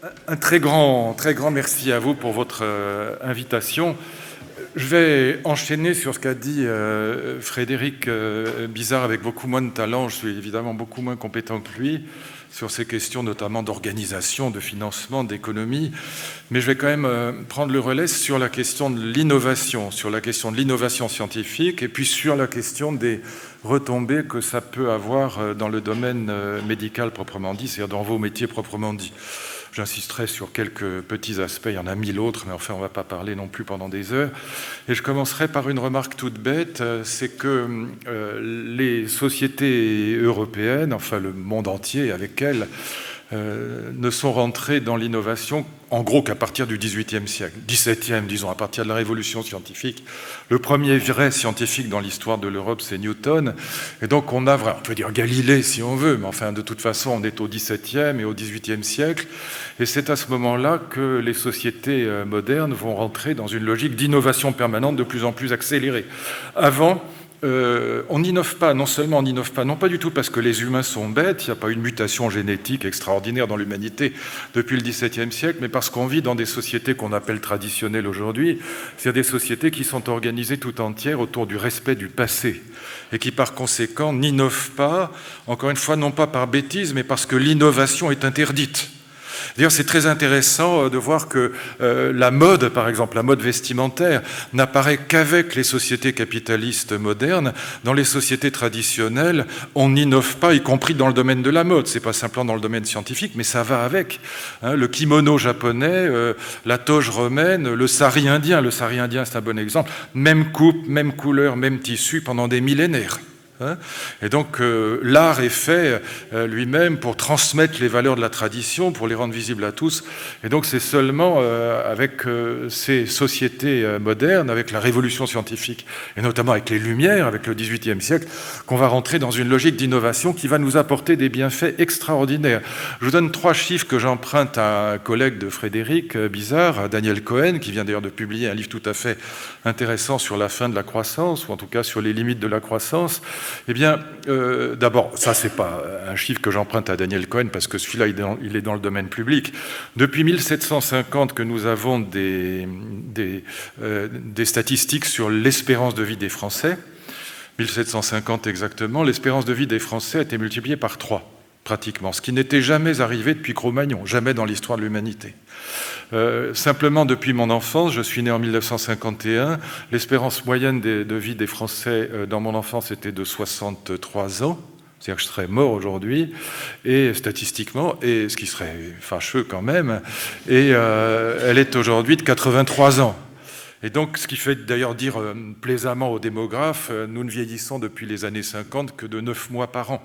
Un très grand merci à vous pour votre invitation. Je vais enchaîner sur ce qu'a dit Frédéric Bizard avec beaucoup moins de talent. Je suis évidemment beaucoup moins compétent que lui sur ces questions notamment d'organisation, de financement, d'économie. Mais je vais quand même prendre le relais sur la question de l'innovation, sur la question de l'innovation scientifique et puis sur la question des retombées que ça peut avoir dans le domaine médical proprement dit, c'est-à-dire dans vos métiers proprement dit. J'insisterai sur quelques petits aspects, il y en a 1000 autres, mais enfin on ne va pas parler non plus pendant des heures. Et je commencerai par une remarque toute bête, c'est que les sociétés européennes, enfin le monde entier avec elles, ne sont rentrés dans l'innovation, en gros, qu'à partir du XVIIIe siècle, XVIIe, disons, à partir de la révolution scientifique. Le premier vrai scientifique dans l'histoire de l'Europe, c'est Newton. Et donc, on peut dire Galilée si on veut, mais enfin, de toute façon, on est au XVIIe et au XVIIIe siècle. Et c'est à ce moment-là que les sociétés modernes vont rentrer dans une logique d'innovation permanente de plus en plus accélérée. Avant, on n'innove pas, non seulement on n'innove pas, non pas du tout parce que les humains sont bêtes, il n'y a pas une mutation génétique extraordinaire dans l'humanité depuis le XVIIe siècle, mais parce qu'on vit dans des sociétés qu'on appelle traditionnelles aujourd'hui, c'est-à-dire des sociétés qui sont organisées tout entières autour du respect du passé et qui par conséquent n'innovent pas, encore une fois, non pas par bêtise, mais parce que l'innovation est interdite. D'ailleurs, c'est très intéressant de voir que la mode, par exemple, la mode vestimentaire, n'apparaît qu'avec les sociétés capitalistes modernes. Dans les sociétés traditionnelles, on n'innove pas, y compris dans le domaine de la mode. C'est pas simplement dans le domaine scientifique, mais ça va avec. Le kimono japonais, la toge romaine, le sari indien. Le sari indien, c'est un bon exemple. Même coupe, même couleur, même tissu pendant des millénaires. Et donc l'art est fait lui-même pour transmettre les valeurs de la tradition, pour les rendre visibles à tous. Et donc c'est seulement avec ces sociétés modernes, avec la révolution scientifique, et notamment avec les Lumières, avec le XVIIIe siècle, qu'on va rentrer dans une logique d'innovation qui va nous apporter des bienfaits extraordinaires. Je vous donne 3 chiffres que j'emprunte à un collègue de Frédéric Bizard, à Daniel Cohen, qui vient d'ailleurs de publier un livre tout à fait intéressant sur la fin de la croissance, ou en tout cas sur les limites de la croissance. Eh bien, d'abord, ça, c'est pas un chiffre que j'emprunte à Daniel Cohen, parce que celui-là, il est dans le domaine public. Depuis 1750 que nous avons des statistiques sur l'espérance de vie des Français, 1750 exactement, l'espérance de vie des Français a été multipliée par 3, pratiquement, ce qui n'était jamais arrivé depuis Cro-Magnon, jamais dans l'histoire de l'humanité. Simplement depuis mon enfance, je suis né en 1951, l'espérance moyenne de vie des Français dans mon enfance était de 63 ans, c'est-à-dire que je serais mort aujourd'hui, et statistiquement, et ce qui serait fâcheux quand même, et elle est aujourd'hui de 83 ans. Et donc, ce qui fait d'ailleurs dire plaisamment aux démographes, nous ne vieillissons depuis les années 50 que de 9 mois par an.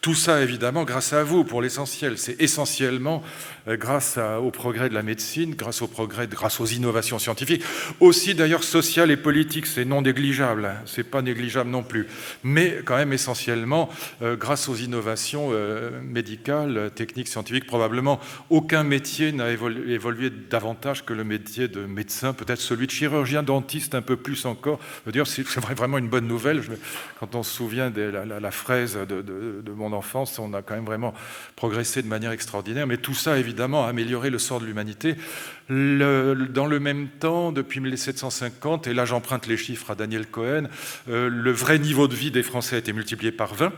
Tout ça, évidemment, grâce à vous, pour l'essentiel. C'est essentiellement grâce au progrès de la médecine, grâce aux innovations scientifiques, aussi d'ailleurs sociales et politiques, c'est non négligeable, hein, c'est pas négligeable non plus, mais quand même essentiellement grâce aux innovations médicales, techniques, scientifiques. Probablement aucun métier n'a évolué davantage que le métier de médecin, peut-être celui de chirurgien, dentiste un peu plus encore. D'ailleurs, c'est vraiment une bonne nouvelle. Quand on se souvient de la fraise de mon enfance, on a quand même vraiment progressé de manière extraordinaire, mais tout ça, évidemment, a amélioré le sort de l'humanité. Dans le même temps, depuis 1750, et là j'emprunte les chiffres à Daniel Cohen, le vrai niveau de vie des Français a été multiplié par 20,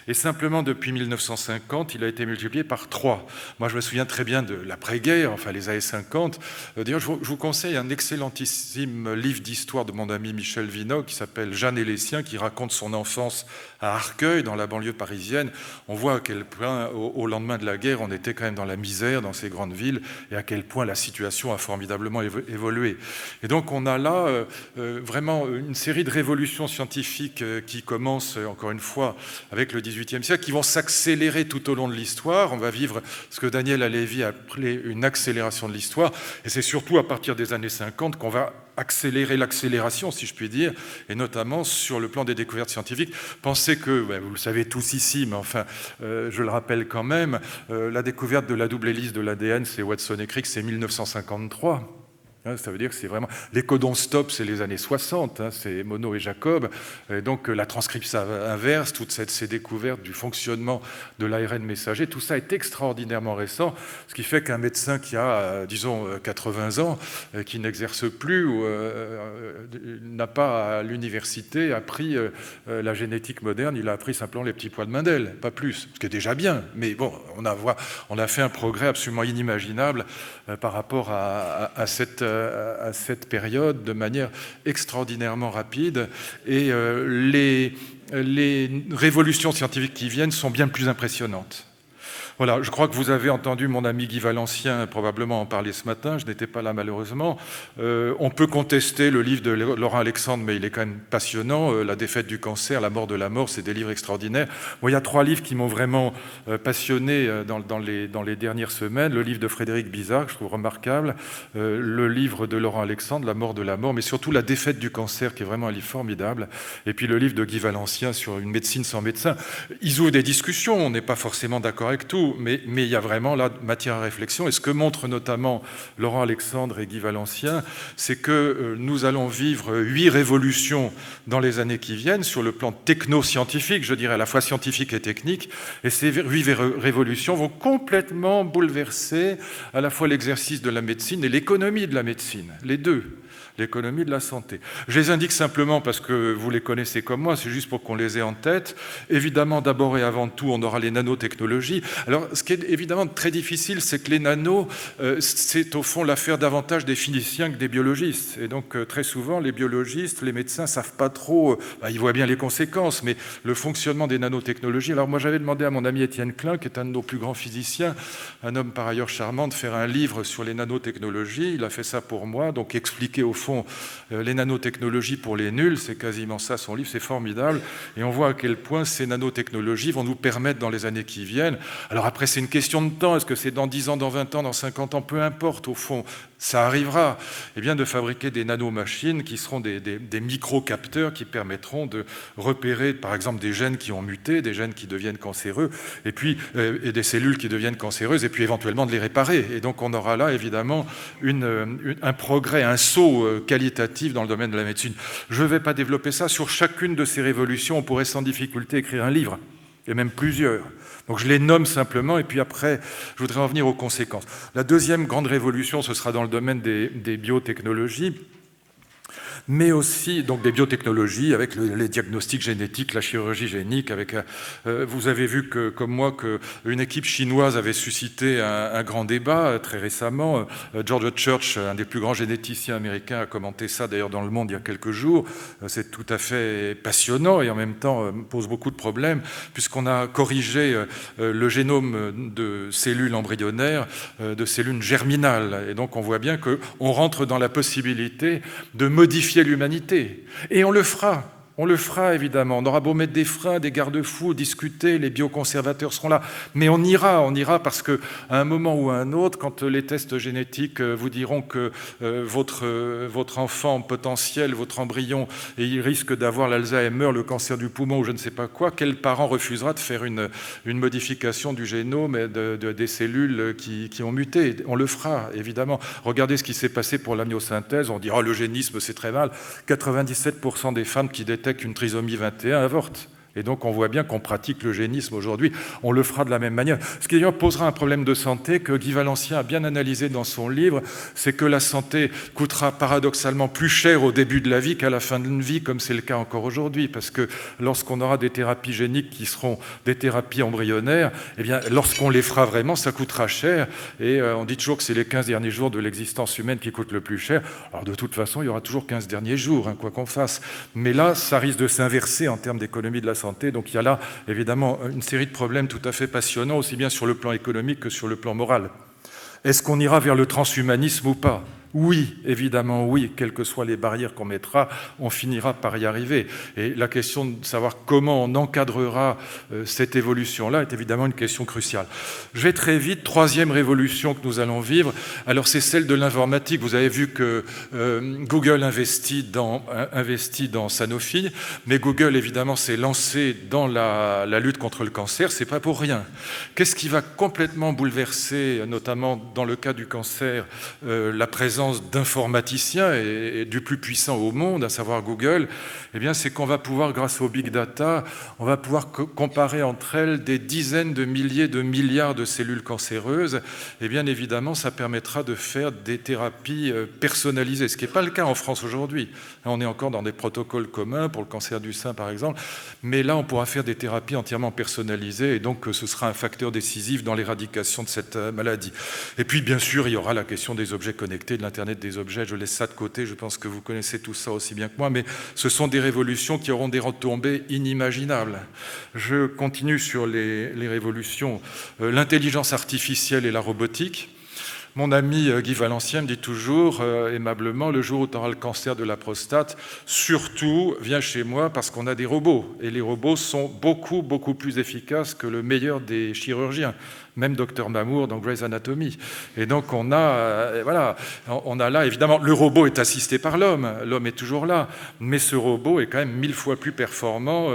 et simplement depuis 1950, il a été multiplié par 3. Moi, je me souviens très bien de l'après-guerre, enfin les années 50. D'ailleurs, je vous conseille un excellentissime livre d'histoire de mon ami Michel Vinocq qui s'appelle Jeanne et les siens, qui raconte son enfance à Arcueil, dans la banlieue parisienne. On voit à quel point, au lendemain de la guerre, on était quand même dans la misère dans ces grandes villes, et à quel point la situation a formidablement évolué. Et donc, on a là vraiment une série de révolutions scientifiques qui commencent, encore une fois, avec le XVIIIe siècle, qui vont s'accélérer tout au long de l'histoire. On va vivre ce que Daniel Halévy a appelé une accélération de l'histoire, et c'est surtout à partir des années 50 qu'on va accélérer l'accélération, si je puis dire, et notamment sur le plan des découvertes scientifiques. Pensez que, vous le savez tous ici, mais enfin, je le rappelle quand même, la découverte de la double hélice de l'ADN, c'est Watson et Crick, c'est 1953. Ça veut dire que c'est vraiment... Les codons stop, c'est les années 60, c'est Monod et Jacob. Et donc la transcription inverse, toutes ces découvertes du fonctionnement de l'ARN messager, tout ça est extraordinairement récent, ce qui fait qu'un médecin qui a, disons, 80 ans, qui n'exerce plus ou n'a pas à l'université appris la génétique moderne, il a appris simplement les petits poils de Mendel, pas plus, ce qui est déjà bien. Mais bon, on a fait un progrès absolument inimaginable par rapport à cette période de manière extraordinairement rapide. Et les révolutions scientifiques qui viennent sont bien plus impressionnantes. Voilà, je crois que vous avez entendu mon ami Guy Valencien probablement en parler ce matin, je n'étais pas là malheureusement. On peut contester le livre de Laurent Alexandre, mais il est quand même passionnant. La défaite du cancer, la mort de la mort, c'est des livres extraordinaires. Bon, il y a 3 livres qui m'ont vraiment passionné dans les dernières semaines. Le livre de Frédéric Bizard, que je trouve remarquable. Le livre de Laurent Alexandre, La mort de la mort, mais surtout La défaite du cancer, qui est vraiment un livre formidable. Et puis le livre de Guy Valencien sur une médecine sans médecin. Ils ouvrent des discussions, on n'est pas forcément d'accord avec tout. Mais il y a vraiment là matière à réflexion. Et ce que montrent notamment Laurent Alexandre et Guy Valencien, c'est que nous allons vivre 8 révolutions dans les années qui viennent, sur le plan techno-scientifique, je dirais à la fois scientifique et technique. Et ces 8 révolutions vont complètement bouleverser à la fois l'exercice de la médecine et l'économie de la médecine, les deux. L'économie de la santé. Je les indique simplement parce que vous les connaissez comme moi, c'est juste pour qu'on les ait en tête. Évidemment, d'abord et avant tout, on aura les nanotechnologies. Alors, ce qui est évidemment très difficile, c'est que les nanos, c'est au fond l'affaire davantage des physiciens que des biologistes. Et donc, très souvent, les biologistes, les médecins ne savent pas trop, ils voient bien les conséquences, mais le fonctionnement des nanotechnologies. Alors, moi, j'avais demandé à mon ami Étienne Klein, qui est un de nos plus grands physiciens, un homme par ailleurs charmant, de faire un livre sur les nanotechnologies. Il a fait ça pour moi, donc expliquer au fond les nanotechnologies pour les nuls, c'est quasiment ça son livre, c'est formidable. Et on voit à quel point ces nanotechnologies vont nous permettre dans les années qui viennent. Alors après, c'est une question de temps, est-ce que c'est dans 10 ans, dans 20 ans, dans 50 ans, peu importe au fond, ça arrivera, eh bien, de fabriquer des nanomachines qui seront des micro-capteurs qui permettront de repérer, par exemple, des gènes qui ont muté, des gènes qui deviennent cancéreux, et puis et des cellules qui deviennent cancéreuses, et puis éventuellement de les réparer. Et donc, on aura là, évidemment, un progrès, un saut qualitatif dans le domaine de la médecine. Je ne vais pas développer ça. Sur chacune de ces révolutions, on pourrait sans difficulté écrire un livre, et même plusieurs. Donc je les nomme simplement, et puis après, je voudrais en venir aux conséquences. La deuxième grande révolution, ce sera dans le domaine des biotechnologies, mais aussi donc des biotechnologies avec les diagnostics génétiques, la chirurgie génique. Vous avez vu comme moi qu'une équipe chinoise avait suscité un grand débat très récemment. George Church, un des plus grands généticiens américains, a commenté ça d'ailleurs dans Le Monde il y a quelques jours. C'est tout à fait passionnant et en même temps pose beaucoup de problèmes puisqu'on a corrigé le génome de cellules embryonnaires, de cellules germinales. Et donc on voit bien qu'on rentre dans la possibilité de modifier l'humanité. Et on le fera. On le fera, évidemment. On aura beau mettre des freins, des garde-fous, discuter, les bioconservateurs seront là. Mais on ira parce qu'à un moment ou à un autre, quand les tests génétiques vous diront que votre enfant potentiel, votre embryon, et il risque d'avoir l'Alzheimer, le cancer du poumon ou je ne sais pas quoi, quel parent refusera de faire une modification du génome et des cellules qui ont muté? On le fera, évidemment. Regardez ce qui s'est passé pour l'amniosynthèse. On dit « Oh, l'eugénisme, c'est très mal ». 97% des femmes qui détectent une trisomie 21 avortent. Et donc on voit bien qu'on pratique l'eugénisme aujourd'hui. On le fera de la même manière. Ce qui d'ailleurs posera un problème de santé que Guy Valencien a bien analysé dans son livre, c'est que la santé coûtera paradoxalement plus cher au début de la vie qu'à la fin d'une vie, comme c'est le cas encore aujourd'hui. Parce que lorsqu'on aura des thérapies géniques qui seront des thérapies embryonnaires, eh bien, lorsqu'on les fera vraiment, ça coûtera cher. Et on dit toujours que c'est les 15 derniers jours de l'existence humaine qui coûtent le plus cher. Alors de toute façon, il y aura toujours 15 derniers jours, quoi qu'on fasse. Mais là, ça risque de s'inverser en termes d'économie de la santé. Donc il y a là, évidemment, une série de problèmes tout à fait passionnants, aussi bien sur le plan économique que sur le plan moral. Est-ce qu'on ira vers le transhumanisme ou pas ? Oui, évidemment, oui, quelles que soient les barrières qu'on mettra, on finira par y arriver. Et la question de savoir comment on encadrera cette évolution-là est évidemment une question cruciale. Je vais très vite, troisième révolution que nous allons vivre, alors c'est celle de l'informatique. Vous avez vu que Google investit dans Sanofi, mais Google, évidemment, s'est lancé dans la lutte contre le cancer, c'est pas pour rien. Qu'est-ce qui va complètement bouleverser, notamment dans le cas du cancer, la présence présence d'informaticiens et du plus puissant au monde, à savoir Google, eh bien, c'est qu'on va pouvoir, grâce au big data, on va pouvoir comparer entre elles des dizaines de milliers de milliards de cellules cancéreuses. Et bien évidemment, ça permettra de faire des thérapies personnalisées, ce qui n'est pas le cas en France aujourd'hui. On est encore dans des protocoles communs pour le cancer du sein, par exemple, mais là, on pourra faire des thérapies entièrement personnalisées, et donc ce sera un facteur décisif dans l'éradication de cette maladie. Et puis, bien sûr, il y aura la question des objets connectés, de l'Internet des objets. Je laisse ça de côté, je pense que vous connaissez tout ça aussi bien que moi, mais ce sont des révolutions qui auront des retombées inimaginables. Je continue sur les révolutions. L'intelligence artificielle et la robotique. Mon ami Guy Valencien me dit toujours, aimablement, le jour où tu auras le cancer de la prostate, surtout, viens chez moi parce qu'on a des robots. Et les robots sont beaucoup, beaucoup plus efficaces que le meilleur des chirurgiens, même Dr Mamour dans Grey's Anatomy. Et donc on a là, évidemment, le robot est assisté par l'homme est toujours là, mais ce robot est quand même 1000 fois plus performant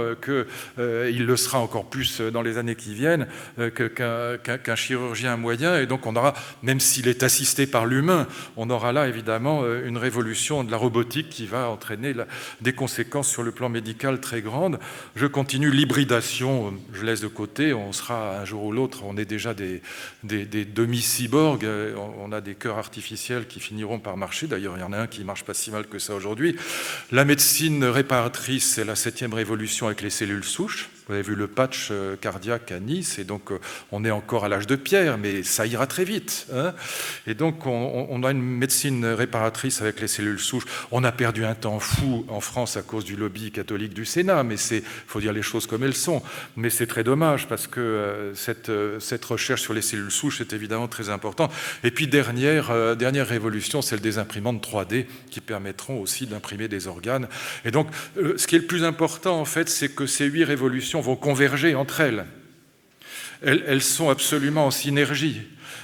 il le sera encore plus dans les années qui viennent qu'un chirurgien moyen. Et donc on aura, même s'il est assisté par l'humain, on aura là évidemment une révolution de la robotique qui va entraîner des conséquences sur le plan médical très grandes. Je continue, l'hybridation, je laisse de côté, on sera un jour ou l'autre, on est déjà des demi-cyborgs, on a des cœurs artificiels qui finiront par marcher, d'ailleurs il y en a un qui ne marche pas si mal que ça aujourd'hui. La médecine réparatrice, c'est la 7e révolution avec les cellules souches. Vous avez vu le patch cardiaque à Nice, et donc on est encore à l'âge de pierre, mais ça ira très vite. Hein, et donc on a une médecine réparatrice avec les cellules souches. On a perdu un temps fou en France à cause du lobby catholique du Sénat, mais il faut dire les choses comme elles sont. Mais c'est très dommage parce que cette recherche sur les cellules souches est évidemment très importante. Et puis dernière révolution, celle des imprimantes 3D qui permettront aussi d'imprimer des organes. Et donc ce qui est le plus important en fait, c'est que ces 8 révolutions vont converger entre elles. Elles sont absolument en synergie.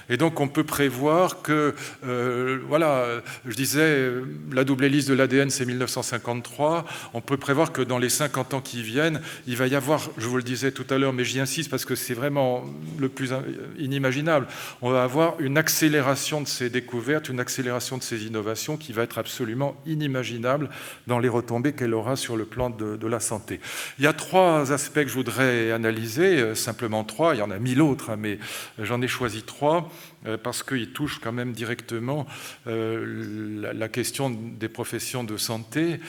Et donc on peut prévoir que, je disais, la double hélice de l'ADN c'est 1953, on peut prévoir que dans les 50 ans qui viennent, il va y avoir, je vous le disais tout à l'heure, mais j'y insiste parce que c'est vraiment le plus inimaginable, on va avoir une accélération de ces découvertes, une accélération de ces innovations qui va être absolument inimaginable dans les retombées qu'elle aura sur le plan de la santé. Il y a 3 aspects que je voudrais analyser, simplement 3, il y en a 1000 autres, hein, mais j'en ai choisi 3. Parce qu'il touche quand même directement la question des professions de santé.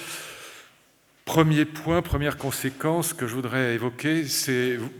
Premier point, première conséquence que je voudrais évoquer,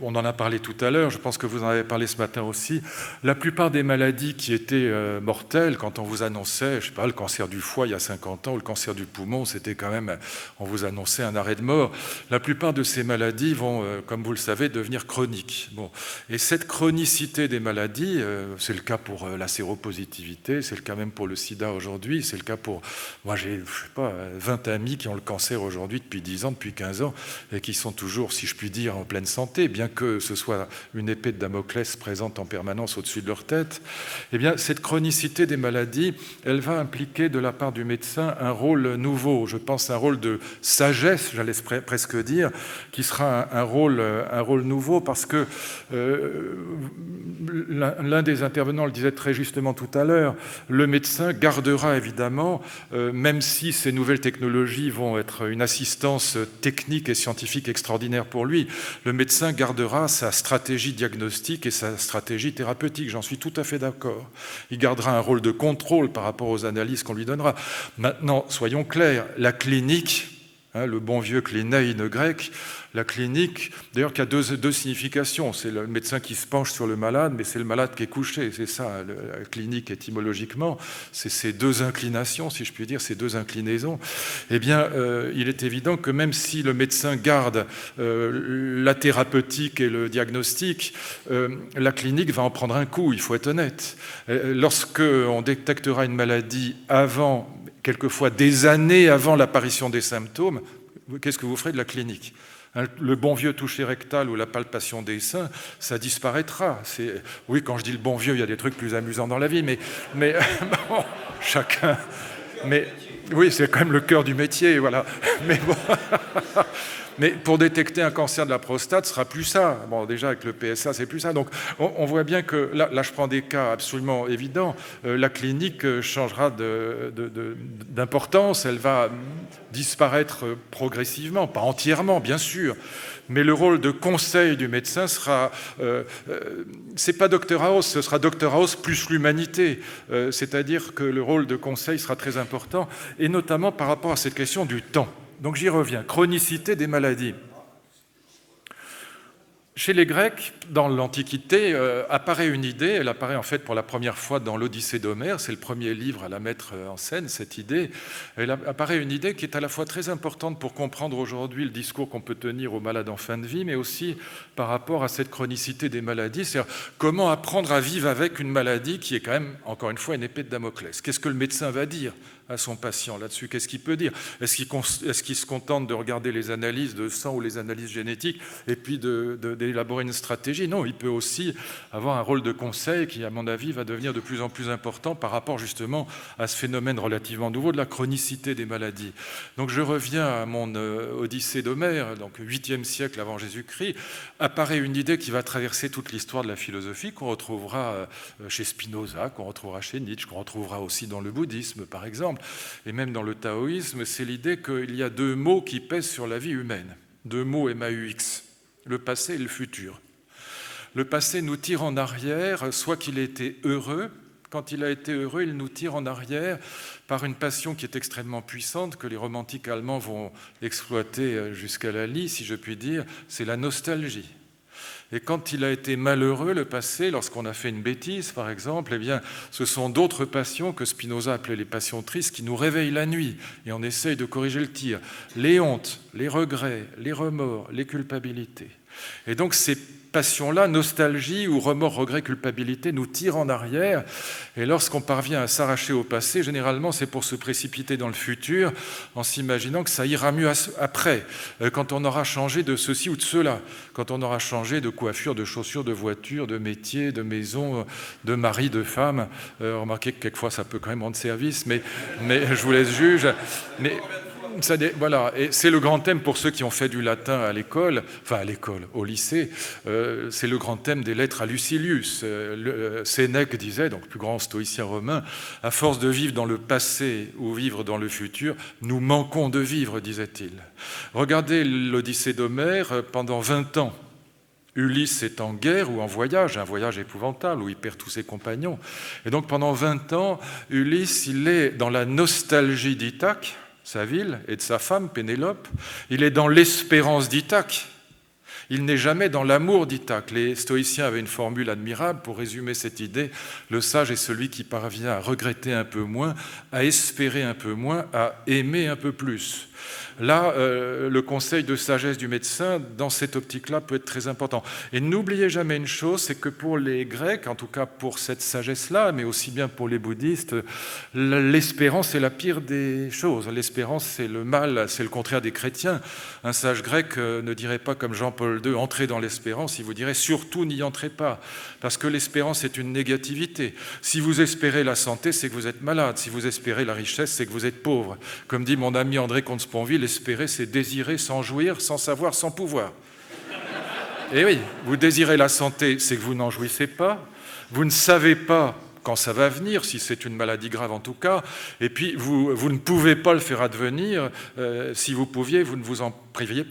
on en a parlé tout à l'heure, je pense que vous en avez parlé ce matin aussi, la plupart des maladies qui étaient mortelles, quand on vous annonçait, je sais pas, le cancer du foie il y a 50 ans, ou le cancer du poumon, c'était quand même, on vous annonçait un arrêt de mort, la plupart de ces maladies vont, comme vous le savez, devenir chroniques. Bon. Et cette chronicité des maladies, c'est le cas pour la séropositivité, c'est le cas même pour le sida aujourd'hui, c'est le cas pour, moi j'ai, 20 amis qui ont le cancer aujourd'hui depuis 10 ans, depuis 15 ans, et qui sont toujours, si je puis dire, en pleine santé, bien que ce soit une épée de Damoclès présente en permanence au-dessus de leur tête. Eh bien, cette chronicité des maladies, elle va impliquer de la part du médecin un rôle nouveau, je pense un rôle de sagesse, j'allais presque dire, qui sera un rôle nouveau, parce que l'un des intervenants le disait très justement tout à l'heure, le médecin gardera évidemment, même si ces nouvelles technologies vont être une assistance technique et scientifique extraordinaire pour lui, le médecin gardera sa stratégie diagnostique et sa stratégie thérapeutique, j'en suis tout à fait d'accord. Il gardera un rôle de contrôle par rapport aux analyses qu'on lui donnera. Maintenant, soyons clairs, la clinique, le bon vieux klinein grec, la clinique, d'ailleurs qui a deux significations, c'est le médecin qui se penche sur le malade, mais c'est le malade qui est couché, c'est ça, la clinique étymologiquement, c'est ces 2 inclinations, si je puis dire, ces 2 inclinaisons. Eh bien, il est évident que même si le médecin garde la thérapeutique et le diagnostic, la clinique va en prendre un coup, il faut être honnête. Lorsqu'on détectera une maladie avant, quelquefois des années avant l'apparition des symptômes, qu'est-ce que vous ferez de la clinique ? Le bon vieux toucher rectal ou la palpation des seins, ça disparaîtra. Oui, quand je dis le bon vieux, il y a des trucs plus amusants dans la vie, mais bon, chacun... Mais oui, c'est quand même le cœur du métier, voilà. Mais bon, Mais pour détecter un cancer de la prostate, ce sera plus ça. Bon, déjà, avec le PSA, c'est plus ça. Donc, on voit bien que, là, je prends des cas absolument évidents, la clinique changera d'importance, elle va disparaître progressivement, pas entièrement, bien sûr, mais le rôle de conseil du médecin sera, c'est pas Dr House, ce sera Dr House plus l'humanité, c'est-à-dire que le rôle de conseil sera très important, et notamment par rapport à cette question du temps. Donc j'y reviens, chronicité des maladies. Chez les Grecs, dans l'Antiquité, apparaît une idée, elle apparaît en fait pour la première fois dans l'Odyssée d'Homère, c'est le premier livre à la mettre en scène, cette idée. Elle apparaît une idée qui est à la fois très importante pour comprendre aujourd'hui le discours qu'on peut tenir aux malades en fin de vie, mais aussi par rapport à cette chronicité des maladies, c'est-à-dire comment apprendre à vivre avec une maladie qui est quand même, encore une fois, une épée de Damoclès. Qu'est-ce que le médecin va dire à son patient là-dessus? Qu'est-ce qu'il peut dire? Est-ce qu'il se contente de regarder les analyses de sang ou les analyses génétiques et puis d'élaborer une stratégie? Non, il peut aussi avoir un rôle de conseil qui, à mon avis, va devenir de plus en plus important par rapport justement à ce phénomène relativement nouveau de la chronicité des maladies. Donc je reviens à mon Odyssée d'Homère, donc 8e siècle avant Jésus-Christ, apparaît une idée qui va traverser toute l'histoire de la philosophie, qu'on retrouvera chez Spinoza, qu'on retrouvera chez Nietzsche, qu'on retrouvera aussi dans le bouddhisme, par exemple, et même dans le taoïsme, c'est l'idée qu'il y a deux mots qui pèsent sur la vie humaine, deux mots MAUX, le passé et le futur. Le passé nous tire en arrière, soit qu'il ait été heureux. Quand il a été heureux, il nous tire en arrière par une passion qui est extrêmement puissante, que les romantiques allemands vont exploiter jusqu'à la lie, si je puis dire, c'est la nostalgie. Et quand il a été malheureux, le passé, lorsqu'on a fait une bêtise, par exemple, eh bien, ce sont d'autres passions que Spinoza appelait les passions tristes qui nous réveillent la nuit et on essaye de corriger le tir. Les hontes, les regrets, les remords, les culpabilités. Et donc ces passions-là, nostalgie ou remords, regrets, culpabilité, nous tirent en arrière. Et lorsqu'on parvient à s'arracher au passé, généralement, c'est pour se précipiter dans le futur en s'imaginant que ça ira mieux après, quand on aura changé de ceci ou de cela, quand on aura changé de coiffure, de chaussures, de voiture, de métier, de maison, de mari, de femme. Remarquez que quelquefois, ça peut quand même rendre service, mais je vous laisse juge. Mais voilà, et c'est le grand thème pour ceux qui ont fait du latin à l'école, enfin à l'école, au lycée, c'est le grand thème des lettres à Lucilius. Sénèque disait, donc le plus grand stoïcien romain, à force de vivre dans le passé ou vivre dans le futur, nous manquons de vivre, disait-il. Regardez l'Odyssée d'Homère, pendant 20 ans, Ulysse est en guerre ou en voyage, un voyage épouvantable où il perd tous ses compagnons. Et donc pendant 20 ans, Ulysse, il est dans la nostalgie d'Ithaque, sa ville, et de sa femme, Pénélope. Il est dans l'espérance d'Ithaque. Il n'est jamais dans l'amour d'Ithaque. Les stoïciens avaient une formule admirable pour résumer cette idée. Le sage est celui qui parvient à regretter un peu moins, à espérer un peu moins, à aimer un peu plus. Là, le conseil de sagesse du médecin, dans cette optique-là, peut être très important. Et n'oubliez jamais une chose, c'est que pour les Grecs, en tout cas pour cette sagesse-là, mais aussi bien pour les bouddhistes, l'espérance est la pire des choses. L'espérance, c'est le mal, c'est le contraire des chrétiens. Un sage grec ne dirait pas comme Jean-Paul II, entrez dans l'espérance, il vous dirait surtout n'y entrez pas, parce que l'espérance est une négativité. Si vous espérez la santé, c'est que vous êtes malade. Si vous espérez la richesse, c'est que vous êtes pauvre. Comme dit mon ami André Comte-Sponville, espérer, c'est désirer sans jouir, sans savoir, sans pouvoir. Et oui, vous désirez la santé, c'est que vous n'en jouissez pas. Vous ne savez pas quand ça va venir, si c'est une maladie grave en tout cas. Et puis, vous ne pouvez pas le faire advenir. Si vous pouviez, vous ne vous en priveriez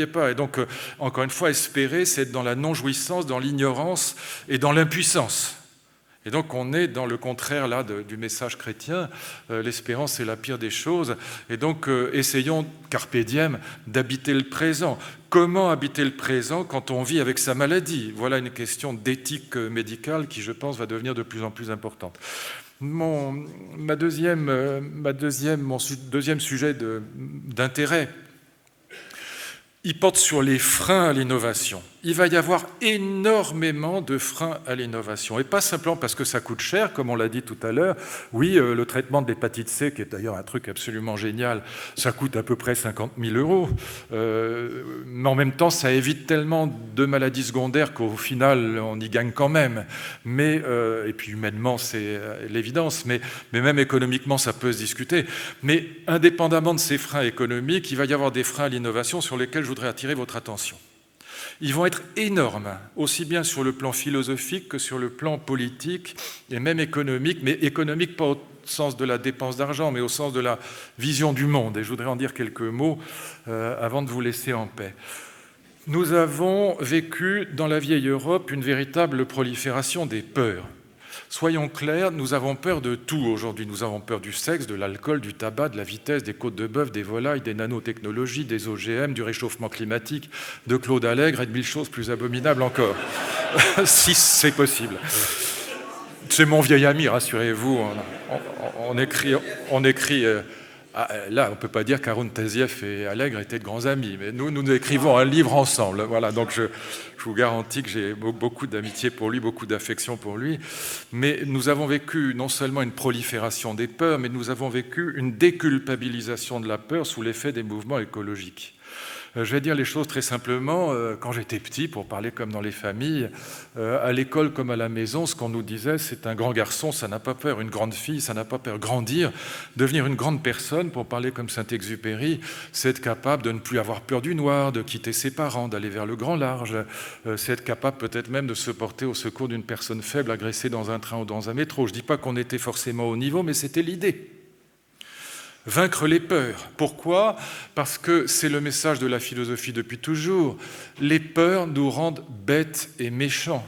pas. Et donc, encore une fois, espérer, c'est être dans la non-jouissance, dans l'ignorance et dans l'impuissance. Et donc on est dans le contraire là du message chrétien, l'espérance est la pire des choses, et donc essayons, carpe diem, d'habiter le présent. Comment habiter le présent quand on vit avec sa maladie? Voilà une question d'éthique médicale qui, je pense, va devenir de plus en plus importante. Mon deuxième sujet d'intérêt, il porte sur les freins à l'innovation. Il va y avoir énormément de freins à l'innovation. Et pas simplement parce que ça coûte cher, comme on l'a dit tout à l'heure. Oui, le traitement de l'hépatite C, qui est d'ailleurs un truc absolument génial, ça coûte à peu près 50 000 €. Mais en même temps, ça évite tellement de maladies secondaires qu'au final, on y gagne quand même. Et puis humainement, c'est l'évidence. Mais même économiquement, ça peut se discuter. Mais indépendamment de ces freins économiques, il va y avoir des freins à l'innovation sur lesquels je voudrais attirer votre attention. Ils vont être énormes, aussi bien sur le plan philosophique que sur le plan politique et même économique, mais économique pas au sens de la dépense d'argent, mais au sens de la vision du monde. Et je voudrais en dire quelques mots avant de vous laisser en paix. Nous avons vécu dans la vieille Europe une véritable prolifération des peurs. Soyons clairs, nous avons peur de tout aujourd'hui. Nous avons peur du sexe, de l'alcool, du tabac, de la vitesse, des côtes de bœuf, des volailles, des nanotechnologies, des OGM, du réchauffement climatique, de Claude Allègre et de 1000 choses plus abominables encore. Si c'est possible. C'est mon vieil ami, rassurez-vous. On écrit là, on ne peut pas dire qu'Haroun Tazieff et Allègre étaient de grands amis, mais nous écrivons un livre ensemble. Voilà, donc je vous garantis que j'ai beaucoup d'amitié pour lui, beaucoup d'affection pour lui. Mais nous avons vécu non seulement une prolifération des peurs, mais nous avons vécu une déculpabilisation de la peur sous l'effet des mouvements écologiques. Je vais dire les choses très simplement. Quand j'étais petit, pour parler comme dans les familles, à l'école comme à la maison, ce qu'on nous disait, c'est un grand garçon, ça n'a pas peur, une grande fille, ça n'a pas peur. Grandir, devenir une grande personne, pour parler comme Saint-Exupéry, c'est être capable de ne plus avoir peur du noir, de quitter ses parents, d'aller vers le grand large, c'est être capable peut-être même de se porter au secours d'une personne faible agressée dans un train ou dans un métro. Je ne dis pas qu'on était forcément au niveau, mais c'était l'idée. Vaincre les peurs. Pourquoi ? Parce que c'est le message de la philosophie depuis toujours. Les peurs nous rendent bêtes et méchants.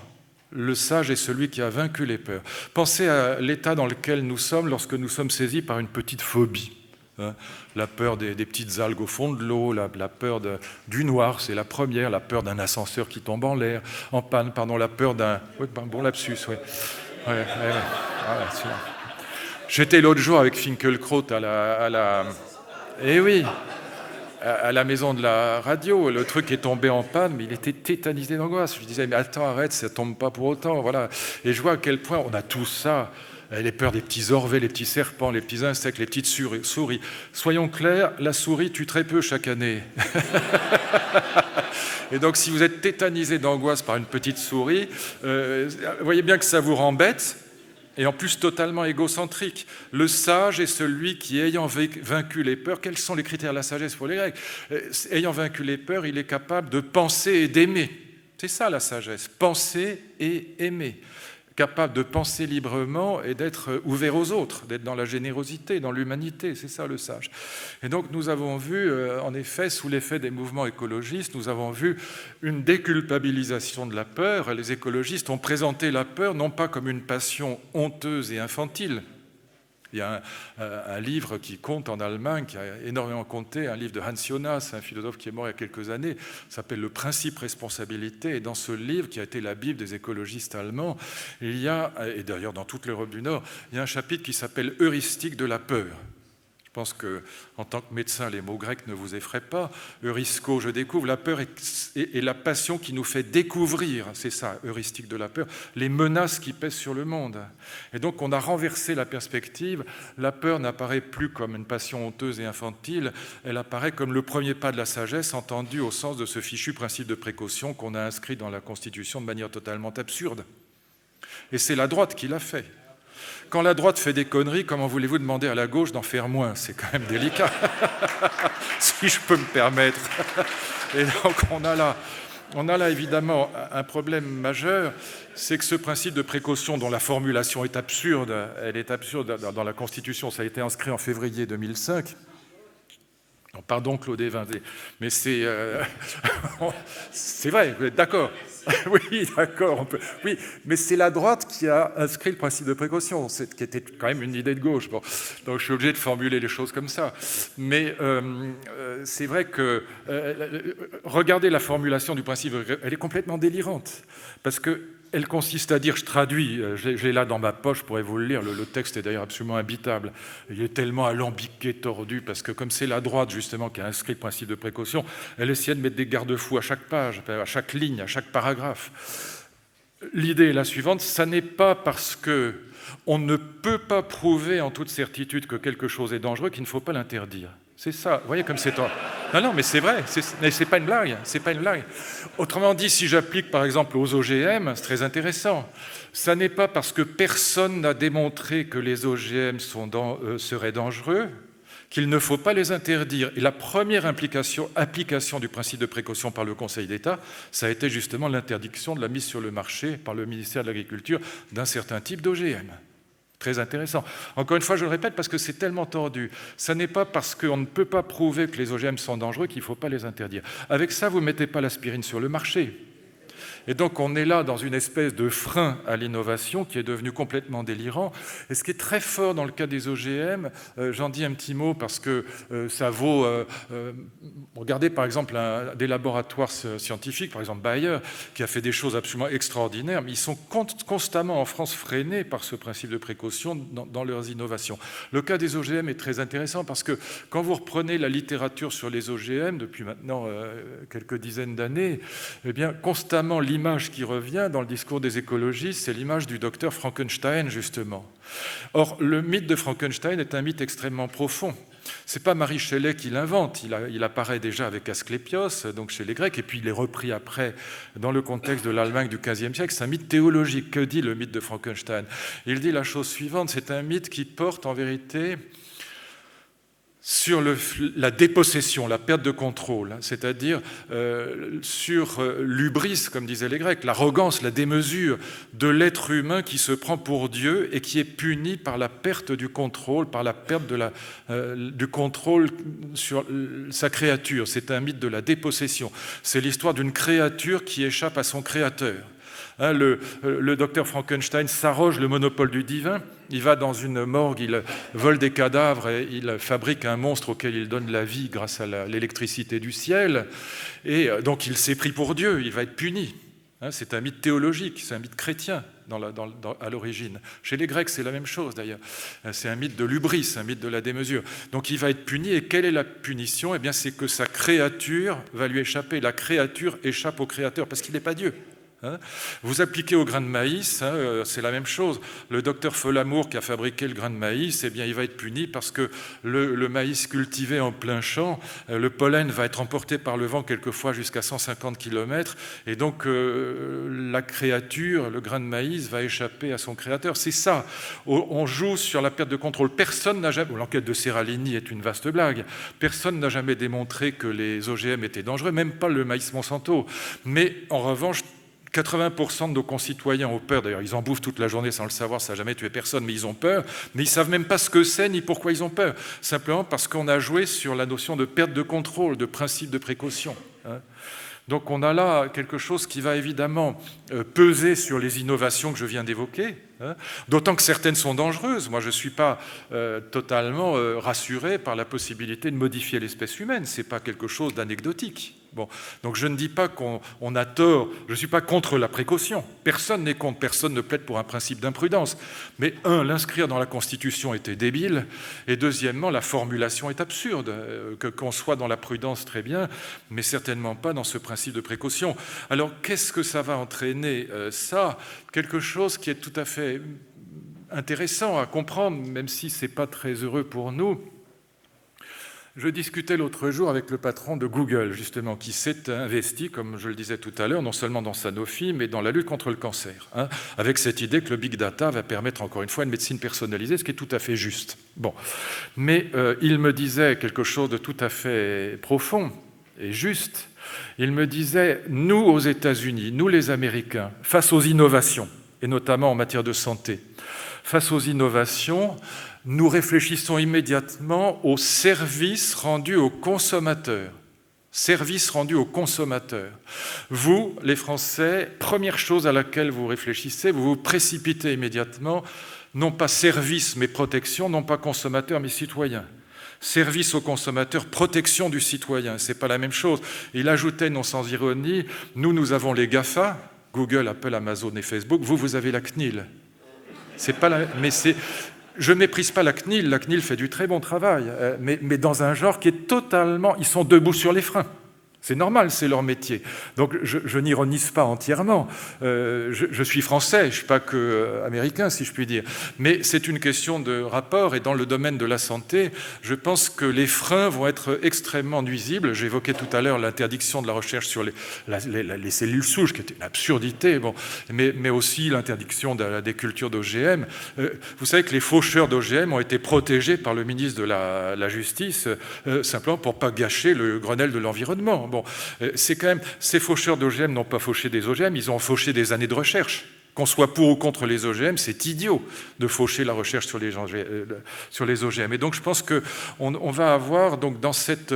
Le sage est celui qui a vaincu les peurs. Pensez à l'état dans lequel nous sommes lorsque nous sommes saisis par une petite phobie. La peur des petites algues au fond de l'eau, la peur du noir, c'est la première, la peur d'un ascenseur qui tombe en l'air, en panne, pardon, la peur d'un... Oui, bon lapsus, oui. Ouais. Voilà, j'étais l'autre jour avec Finkielkraut à la maison de la radio. Le truc est tombé en panne, mais il était tétanisé d'angoisse. Je disais, mais attends, arrête, ça ne tombe pas pour autant. Voilà. Et je vois à quel point on a tout ça. Les peurs des petits orvets, les petits serpents, les petits insectes, les petites souris. Soyons clairs, la souris tue très peu chaque année. Et donc, si vous êtes tétanisé d'angoisse par une petite souris, voyez bien que ça vous rend bête. Et en plus totalement égocentrique. Le sage est celui qui, ayant vaincu les peurs, quels sont les critères de la sagesse pour les Grecs ? Ayant vaincu les peurs, il est capable de penser et d'aimer. C'est ça la sagesse, penser et aimer. Capable de penser librement et d'être ouvert aux autres, d'être dans la générosité, dans l'humanité, c'est ça le sage. Et donc nous avons vu, en effet, sous l'effet des mouvements écologistes, nous avons vu une déculpabilisation de la peur. Les écologistes ont présenté la peur non pas comme une passion honteuse et infantile. Il y a un livre qui compte en Allemagne, qui a énormément compté, un livre de Hans Jonas, un philosophe qui est mort il y a quelques années, s'appelle « Le principe responsabilité ». Et dans ce livre, qui a été la Bible des écologistes allemands, il y a, et d'ailleurs dans toute l'Europe du Nord, il y a un chapitre qui s'appelle « Heuristique de la peur ». Je pense qu'en tant que médecin, les mots grecs ne vous effraient pas. Eurisko, je découvre. La peur est la passion qui nous fait découvrir, c'est ça, heuristique de la peur, les menaces qui pèsent sur le monde. Et donc, on a renversé la perspective. La peur n'apparaît plus comme une passion honteuse et infantile. Elle apparaît comme le premier pas de la sagesse, entendu au sens de ce fichu principe de précaution qu'on a inscrit dans la Constitution de manière totalement absurde. Et c'est la droite qui l'a fait. Quand la droite fait des conneries, comment voulez-vous demander à la gauche d'en faire moins ? C'est quand même délicat, si je peux me permettre. Et donc on a là évidemment un problème majeur, c'est que ce principe de précaution dont la formulation est absurde, elle est absurde dans la Constitution, ça a été inscrit en février 2005. Non, pardon Claude Evin, mais c'est vrai, vous êtes d'accord ? Oui, d'accord. Oui, mais c'est la droite qui a inscrit le principe de précaution, qui était quand même une idée de gauche. Bon, donc je suis obligé de formuler les choses comme ça. Mais c'est vrai que regardez la formulation du principe, elle est complètement délirante, parce que elle consiste à dire, je traduis, je l'ai là dans ma poche, je pourrais vous le lire, le texte est d'ailleurs absolument imbitable, il est tellement alambiqué, tordu, parce que comme c'est la droite justement qui a inscrit le principe de précaution, elle essayait de mettre des garde-fous à chaque page, à chaque ligne, à chaque paragraphe. L'idée est la suivante, ça n'est pas parce qu'on ne peut pas prouver en toute certitude que quelque chose est dangereux qu'il ne faut pas l'interdire. C'est ça, vous voyez comme c'est... Non, mais c'est vrai, c'est pas une blague, c'est pas une blague. Autrement dit, si j'applique par exemple aux OGM, c'est très intéressant. Ça n'est pas parce que personne n'a démontré que les OGM seraient dangereux qu'il ne faut pas les interdire. Et la première application du principe de précaution par le Conseil d'État, ça a été justement l'interdiction de la mise sur le marché par le ministère de l'Agriculture d'un certain type d'OGM. Très intéressant. Encore une fois, je le répète parce que c'est tellement tordu. Ce n'est pas parce qu'on ne peut pas prouver que les OGM sont dangereux qu'il ne faut pas les interdire. Avec ça, vous ne mettez pas l'aspirine sur le marché. Et donc, on est là dans une espèce de frein à l'innovation qui est devenu complètement délirant. Et ce qui est très fort dans le cas des OGM, j'en dis un petit mot parce que ça vaut... regardez par exemple des laboratoires scientifiques, par exemple Bayer, qui a fait des choses absolument extraordinaires, mais ils sont constamment en France freinés par ce principe de précaution dans leurs innovations. Le cas des OGM est très intéressant parce que quand vous reprenez la littérature sur les OGM depuis maintenant quelques dizaines d'années, eh bien, constamment, l'image qui revient dans le discours des écologistes, c'est l'image du docteur Frankenstein, justement. Or, le mythe de Frankenstein est un mythe extrêmement profond. Ce n'est pas Marie Shelley qui l'invente, il apparaît déjà avec Asclépios, donc chez les Grecs, et puis il est repris après dans le contexte de l'Allemagne du XVe siècle. C'est un mythe théologique. Que dit le mythe de Frankenstein? Il dit la chose suivante, c'est un mythe qui porte en vérité sur la dépossession, la perte de contrôle, c'est-à-dire sur l'hubris, comme disaient les Grecs, l'arrogance, la démesure de l'être humain qui se prend pour Dieu et qui est puni par la perte du contrôle, par la perte du contrôle sur sa créature. C'est un mythe de la dépossession. C'est l'histoire d'une créature qui échappe à son créateur. Le docteur Frankenstein s'arroge le monopole du divin, il va dans une morgue, il vole des cadavres et il fabrique un monstre auquel il donne la vie grâce à l'électricité du ciel, et donc il s'est pris pour Dieu, il va être puni. C'est un mythe théologique, c'est un mythe chrétien à l'origine. Chez les Grecs, c'est la même chose d'ailleurs. C'est un mythe de l'hubris, un mythe de la démesure. Donc il va être puni, et quelle est la punition? Eh bien, c'est que sa créature va lui échapper. La créature échappe au Créateur, parce qu'il n'est pas Dieu. Vous appliquez au grain de maïs, c'est la même chose. Le docteur Folamour qui a fabriqué le grain de maïs, eh bien, il va être puni parce que le maïs cultivé en plein champ, le pollen va être emporté par le vent quelquefois jusqu'à 150 km, et donc la créature, le grain de maïs, va échapper à son créateur. C'est ça. On joue sur la perte de contrôle. Personne n'a jamais... L'enquête de Seralini est une vaste blague. Personne n'a jamais démontré que les OGM étaient dangereux, même pas le maïs Monsanto. Mais en revanche, 80% de nos concitoyens ont peur, d'ailleurs ils en bouffent toute la journée sans le savoir, ça n'a jamais tué personne, mais ils ont peur, mais ils ne savent même pas ce que c'est ni pourquoi ils ont peur, simplement parce qu'on a joué sur la notion de perte de contrôle, de principe de précaution. Donc on a là quelque chose qui va évidemment peser sur les innovations que je viens d'évoquer, d'autant que certaines sont dangereuses. Moi je ne suis pas totalement rassuré par la possibilité de modifier l'espèce humaine, ce n'est pas quelque chose d'anecdotique. Bon, donc je ne dis pas qu'on a tort, je ne suis pas contre la précaution, personne n'est contre, personne ne plaide pour un principe d'imprudence, mais l'inscrire dans la Constitution était débile, et deuxièmement, la formulation est absurde, qu'on soit dans la prudence très bien, mais certainement pas dans ce principe de précaution. Alors qu'est-ce que ça va entraîner ça? Quelque chose qui est tout à fait intéressant à comprendre, même si ce n'est pas très heureux pour nous. Je discutais l'autre jour avec le patron de Google, justement, qui s'est investi, comme je le disais tout à l'heure, non seulement dans Sanofi, mais dans la lutte contre le cancer, avec cette idée que le big data va permettre, encore une fois, une médecine personnalisée, ce qui est tout à fait juste. Bon. Mais il me disait quelque chose de tout à fait profond et juste. Il me disait, nous, aux États-Unis, nous, les Américains, face aux innovations, et notamment en matière de santé, face aux innovations, nous réfléchissons immédiatement au service rendu aux consommateurs. Service rendu aux consommateurs. Vous, les Français, première chose à laquelle vous réfléchissez, vous vous précipitez immédiatement, non pas service mais protection, non pas consommateur mais citoyen. Service aux consommateurs, protection du citoyen, ce n'est pas la même chose. Il ajoutait, non sans ironie, nous avons les GAFA, Google, Apple, Amazon et Facebook, vous avez la CNIL. C'est pas la... Mais c'est... Je ne méprise pas la CNIL fait du très bon travail, mais dans un genre qui est totalement... Ils sont debout sur les freins. C'est normal, c'est leur métier. Donc je n'ironise pas entièrement. Je suis français, je ne suis pas que américain, si je puis dire. Mais c'est une question de rapport, et dans le domaine de la santé, je pense que les freins vont être extrêmement nuisibles. J'évoquais tout à l'heure l'interdiction de la recherche sur les cellules souches, qui était une absurdité, bon, mais aussi l'interdiction des cultures d'OGM. Vous savez que les faucheurs d'OGM ont été protégés par le ministre de la Justice, simplement pour ne pas gâcher le Grenelle de l'environnement. Bon, c'est quand même, ces faucheurs d'OGM n'ont pas fauché des OGM, ils ont fauché des années de recherche. Qu'on soit pour ou contre les OGM, c'est idiot de faucher la recherche sur les OGM. Et donc je pense qu'on va avoir donc, dans cette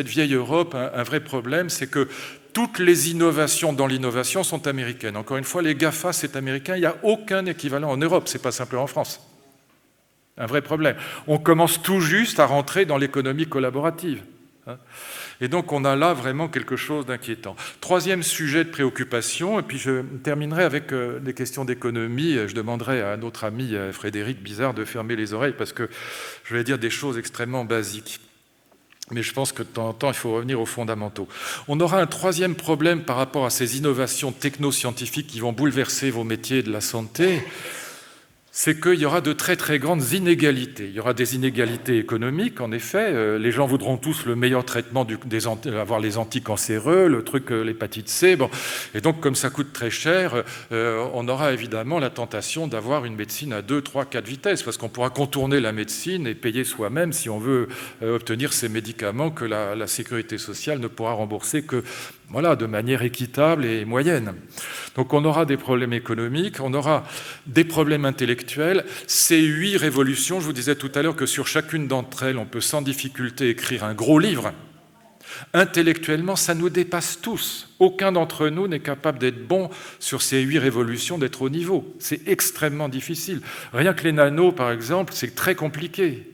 vieille Europe un vrai problème, c'est que toutes les innovations dans l'innovation sont américaines. Encore une fois, les GAFA, c'est américain, il n'y a aucun équivalent en Europe, ce n'est pas simplement en France. Un vrai problème. On commence tout juste à rentrer dans l'économie collaborative. Et donc on a là vraiment quelque chose d'inquiétant. Troisième sujet de préoccupation, et puis je terminerai avec des questions d'économie. Je demanderai à notre ami Frédéric Bizard de fermer les oreilles parce que je vais dire des choses extrêmement basiques. Mais je pense que de temps en temps, il faut revenir aux fondamentaux. On aura un troisième problème par rapport à ces innovations technoscientifiques qui vont bouleverser vos métiers de la santé. C'est qu'il y aura de très très grandes inégalités. Il y aura des inégalités économiques, en effet. Les gens voudront tous le meilleur traitement, avoir les anticancéreux, le truc, l'hépatite C. Bon. Et donc, comme ça coûte très cher, on aura évidemment la tentation d'avoir une médecine à 2, 3, 4 vitesses, parce qu'on pourra contourner la médecine et payer soi-même si on veut obtenir ces médicaments que la sécurité sociale ne pourra rembourser que de manière équitable et moyenne. Donc on aura des problèmes économiques, on aura des problèmes intellectuels. Ces 8 révolutions, je vous disais tout à l'heure que sur chacune d'entre elles, on peut sans difficulté écrire un gros livre. Intellectuellement, ça nous dépasse tous. Aucun d'entre nous n'est capable d'être bon sur ces 8 révolutions, d'être au niveau. C'est extrêmement difficile. Rien que les nanos, par exemple, c'est très compliqué.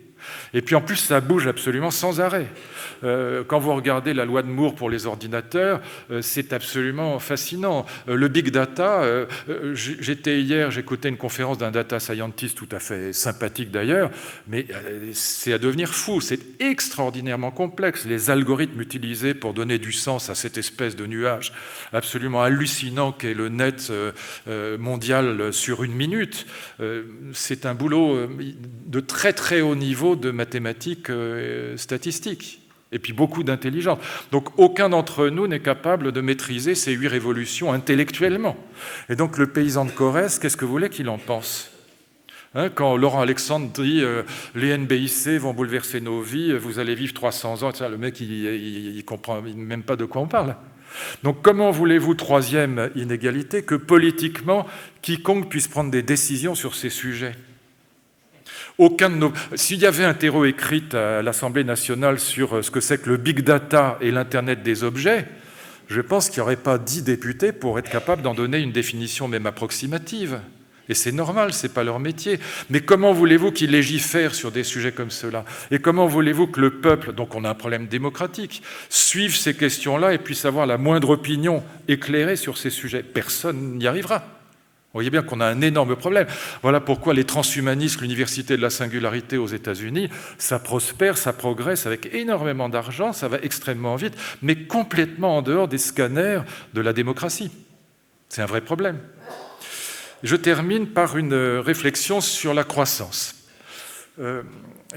Et puis en plus, ça bouge absolument sans arrêt. Quand vous regardez la loi de Moore pour les ordinateurs, c'est absolument fascinant. Le big data, j'étais hier, j'écoutais une conférence d'un data scientist tout à fait sympathique d'ailleurs, mais c'est à devenir fou, c'est extraordinairement complexe. Les algorithmes utilisés pour donner du sens à cette espèce de nuage absolument hallucinant qu'est le net mondial sur une minute, c'est un boulot de très très haut niveau de mathématiques statistiques. Et puis beaucoup d'intelligence. Donc aucun d'entre nous n'est capable de maîtriser ces 8 révolutions intellectuellement. Et donc le paysan de Corrèze, qu'est-ce que vous voulez qu'il en pense ? Quand Laurent Alexandre dit les NBIC vont bouleverser nos vies, vous allez vivre 300 ans, le mec il comprend même pas de quoi on parle. Donc comment voulez-vous, troisième inégalité, que politiquement quiconque puisse prendre des décisions sur ces sujets ? S'il y avait un terreau écrit à l'Assemblée nationale sur ce que c'est que le big data et l'Internet des objets, je pense qu'il n'y aurait pas 10 députés pour être capable d'en donner une définition même approximative. Et c'est normal, ce n'est pas leur métier. Mais comment voulez-vous qu'ils légifèrent sur des sujets comme cela ? Et comment voulez-vous que le peuple, donc on a un problème démocratique, suive ces questions-là et puisse avoir la moindre opinion éclairée sur ces sujets ? Personne n'y arrivera. Vous voyez bien qu'on a un énorme problème. Voilà pourquoi les transhumanistes, l'université de la singularité aux États-Unis, ça prospère, ça progresse avec énormément d'argent, ça va extrêmement vite, mais complètement en dehors des scanners de la démocratie. C'est un vrai problème. Je termine par une réflexion sur la croissance.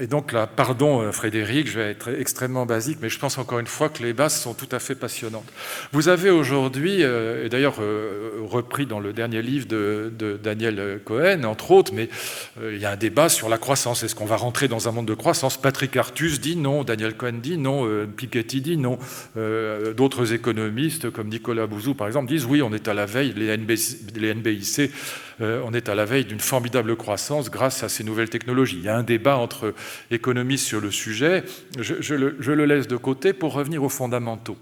Et donc là, pardon Frédéric, je vais être extrêmement basique, mais je pense encore une fois que les bases sont tout à fait passionnantes. Vous avez aujourd'hui, et d'ailleurs repris dans le dernier livre de Daniel Cohen, entre autres, mais il y a un débat sur la croissance. Est-ce qu'on va rentrer dans un monde de croissance ? Patrick Artus dit non, Daniel Cohen dit non, Piketty dit non. D'autres économistes, comme Nicolas Bouzou par exemple, disent oui, on est à la veille, les NBIC, on est à la veille d'une formidable croissance grâce à ces nouvelles technologies. Il y a un débat entre économistes sur le sujet. Je le laisse de côté pour revenir aux fondamentaux.